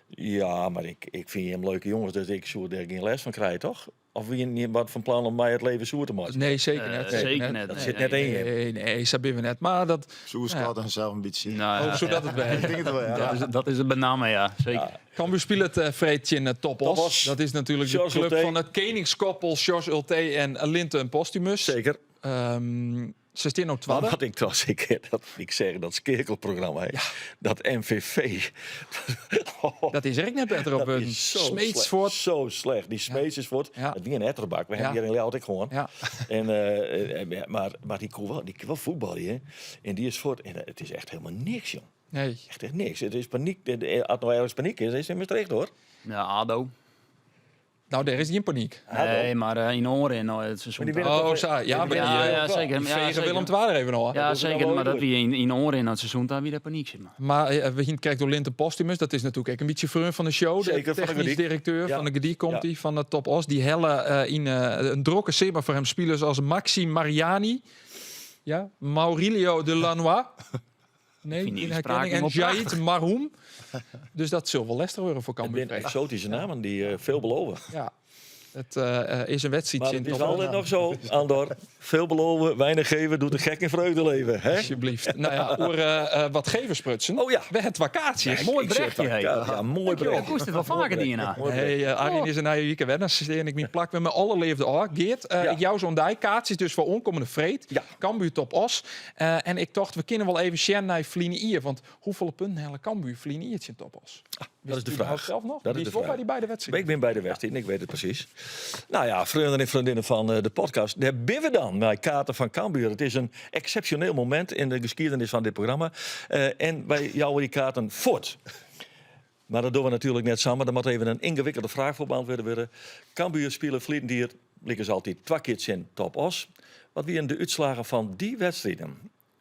Ja, maar ik vind hem leuke jongens, dus ik zou er geen les van krijgen, toch? Of wie niet wat van plan om mij het leven zoer te maken? Nee, zeker net. Zeker net. Dat Nee, zit nee, net in je. Nee, dat hebben we net. Maar dat... Zo schat en zelf een beetje. Nou, ja, zodat het Ik werkt. denk het wel, ja. dat is het met name, ja. Zeker. Cambuur speelt het Vreedje in Topos. Topos. Dat is natuurlijk George de club Ulte. van het koningskoppel George Ulte en Linton Postumus. Zeker. Ze staan op Maar 12. wat ik trouwens, ik zeg dat skekelprogramma, hè, dat MVV. Dat is er net beter op Dat een is zo Smeetsvoort. slecht. Zo slecht. Die Smeetsvoort, Ja. dat wie een etterbak. We Ja. hebben hier in Leeuwarden gewoon. Ja. En, maar die kon wel voetballen, hè. En die is voort. En het is echt helemaal niks, joh. Nee. Echt niks. Het is paniek. Als nou ergens paniek is het in Maastricht, hoor. Ja, ADO. Nou, daar is geen paniek. Nee, maar in oren nou, het seizoen. Maar die winnen Oh, toch- zo. Ja, maar Ja, zeker. die Ja, vegen zeker. Willem II even al. Ja, dat is zeker. wel Maar dat leuk. wie in oren in het seizoen, daar wie de paniek zit. Maar. Maar we gaan kijken door Linton Postumus. Dat is natuurlijk ook een beetje vriend van de show. Zeker, de van de technisch Gediek. directeur Ja. van de Gediek komt Ja. hij, van de Top Os. Die helle in een drokke simmer voor hem spelers als Maxi Mariani. Ja, Maurilio de Lanois. Nee, vind niet in de herkenning. spraak En helemaal Jaid Marhoum. Dus dat zal wel lastig worden voor Het Cambuur. zijn exotische namen die veel beloven. Ja. Het is een wedstrijd. Maar het is altijd nog zo, Andor. Veel beloven, weinig geven, doet de gek in vreugde leven. Hè? Alsjeblieft. Nou ja, voor wat gevensprutsen. Oh ja. We het vakanties. Mooi berichtje, hè? Ja, mooi bericht. Ik moest het wel vaker die na. Hey, Arjen is een nieuwe week wennen. En ik ben plak met mijn allerleefde oor. Geert, ik jou zo'n kaartjes dus voor onkomende vreed. Ja. Cambuur top os. En ik dacht, we kunnen wel even zien naar Vlienier. Want hoeveel punten hele Cambuur Vlieniertje in top os? Dat is de vraag. Zelf nog? Dat Die is de voor vraag. bij die beide wedstrijden. Ik ben bij de wedstrijd, ik weet het precies. Nou ja, vrienden en vriendinnen van de podcast. Daar ben we dan bij Kaarten van Cambuur. Het is een exceptioneel moment in de geschiedenis van dit programma. En wij jouwen die kaarten voort. Maar dat doen we natuurlijk net samen. Er moet even een ingewikkelde vraag voor beantwoord worden. Cambuur spelen Vliendier, liggen ze altijd 2 keer in top os. Wat waren de uitslagen van die wedstrijden?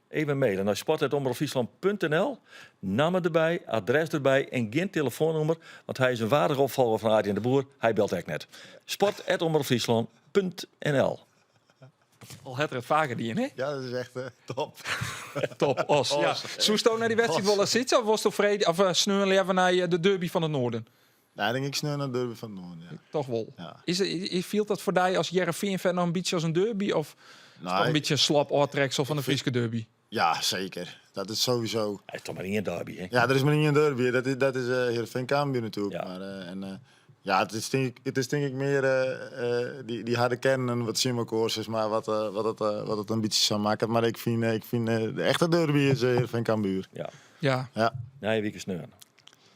Even mailen naar sport@omroepfriesland.nl. Namen erbij, adres erbij en geen telefoonnummer. Want hij is een waardige opvolger van Arjen de Boer. Hij belt echt net. sport@omroepfriesland.nl. Al het vaker die in, hè? Ja, dat is echt top. Top os. Ja. Zo staan naar die wedstrijd wel eens zitten? Of was het vrede? Of sneuren even naar de derby van het noorden? Ja, denk ik snel naar de derby van het Noorden. Ja. Toch wel. Ja. Viel dat voor jou als Jereveen-fan nog een beetje als een derby? Of is het Nou, een beetje een slap oortreksel van de Friese derby? Ja, zeker. Dat is sowieso. Hij is toch maar niet een derby, hè? Ja, er is maar niet een derby. Dat is Heerenveen Cambuur natuurlijk. Ja. Maar, ja, het is denk ik meer die harde kern en wat Simmelkoers is, maar wat het een beetje zou maken. Maar ik vind de echte derby is Heerenveen Cambuur. Ja. Ja. Ja. Nee, wie is sneuren.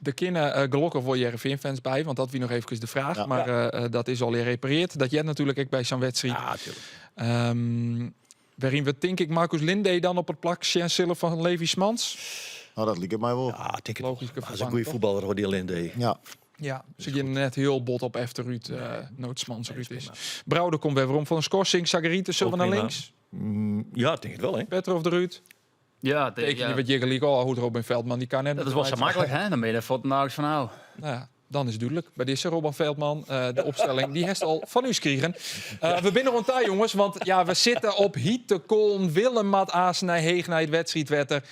Er kunnen gelukkig voor Jereveen-fans bij, want dat wie nog even de vraag. Ja. Maar dat is al gerepareerd. Dat jij natuurlijk ook bij zo'n wedstrijd. Ja, natuurlijk. Waarin we, denk ik, Marcus Linde dan op het plak Chancellor van Levi Smans. Nou, dat liep het mij wel. Ja, ik denk het. Logische Dat is een vervanging, goede toch? voetballer, hoor, die Linde. Ja. Ja, ze gaan net heel bot op Efteruut, Noodsmans Ruud is. Brouwer komt weer om van een schorsing. Sagarieten, zullen we naar prima. links? Ja, ik denk het wel, hè? Petter of de Ruud? Ja, Teken je wat je gelijk al, hoe Robin Veldman, die kan net. dat is wel zo makkelijk, hè? Dan ben je er voor nauwelijks van nou. Nou ja, dan is het duidelijk. Bij deze Robin Veldman, de opstelling, die heeft al van u gekregen. We binnen rond daar, jongens, want ja, we zitten op Hietekoln, Willem Mat Aasen, naar Heeg, naar het wedstrijdwetter.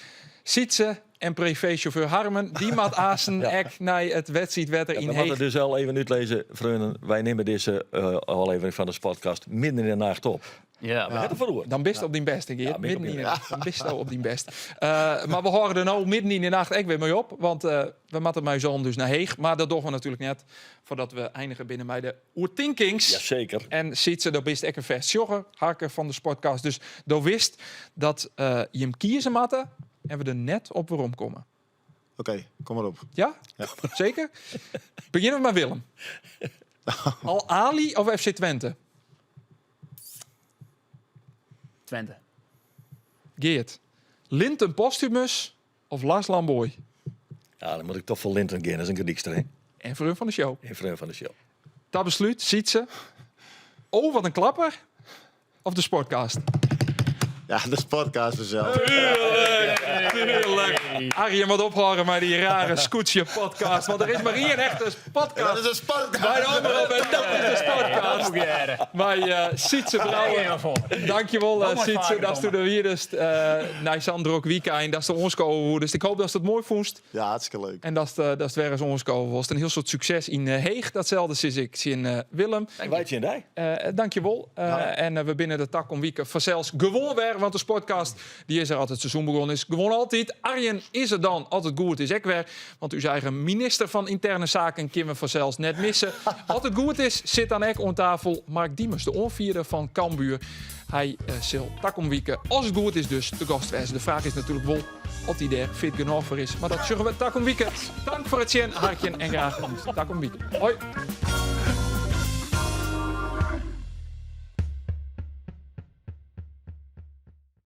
Sietse en privéchauffeur Harmen, die Mat Aasen, ek naar het wedstrijdwetter in We moeten Heeg. dus al even uitlezen, vrienden. Wij nemen deze aflevering van de podcast midden in de nacht op. Ja, We hebben verloren. Dan best op die beste, Geert. Ja, midden in de nacht. Dan best op die best. Maar we horen er nou midden in de nacht echt weer mee op. Want we moeten mijn zoon dus naar Heeg. Maar dat doen we natuurlijk net voordat we eindigen binnen bij de Oertinkings. Jazeker. En ziet ze, dat best echt een vers jogger, harken van de sportcast. Dus dat wist dat je hem kiezen matten en we er net op waarom komen. Oké, kom maar op. Ja? Zeker? Beginnen we met Willem. Al Ali of FC Twente? Twente. Geert. Linten Postumus of Lars Lamboy? Ja, dan moet ik toch voor Linton gaan. Dat is een gediekster, hè? En vriend van de show. Een vriend van de show. Dat besluit, ziet ze. Oh, wat een klapper. Of de sportcast? Ja, de podcast vanzelf. Tuurlijk. Arjen, wat ophouden met die rare Scootje podcast. Want er is maar één echte podcast. Dat is een sportcast. Bij de omroep en dat is de sportcast. Bij Sietse Brouwer. Dankjewel, Sietse. Dat is toen de wierdest. Nijsandrok weekend. Dat is de onskoven. Dus ik hoop dat ze het mooi vond. Ja, hartstikke leuk. En dat is weer eens onskoven was. Een heel soort succes in Heeg. Datzelfde is ik in Willem. En wij in die. Dankjewel. En we binnen de tak om weken vanzelfs gewoon weer. Want de sportcast die is er altijd seizoen begonnen is. Gewoon altijd. Arjen is er dan altijd goed is ik weer. Want uw eigen minister van Interne Zaken kunnen we vanzelfs net missen. Altijd goed is, zit aan ek aan tafel. Mark Diemers, de onvierde van Cambuur. Hij zal tak om weken, als het goed is dus, de gast wezen. De vraag is natuurlijk wel of hij daar fit genoeg voor is. Maar dat zullen we tak om weken. Dank voor het zien, hartje en graag tot tak om weken. Hoi.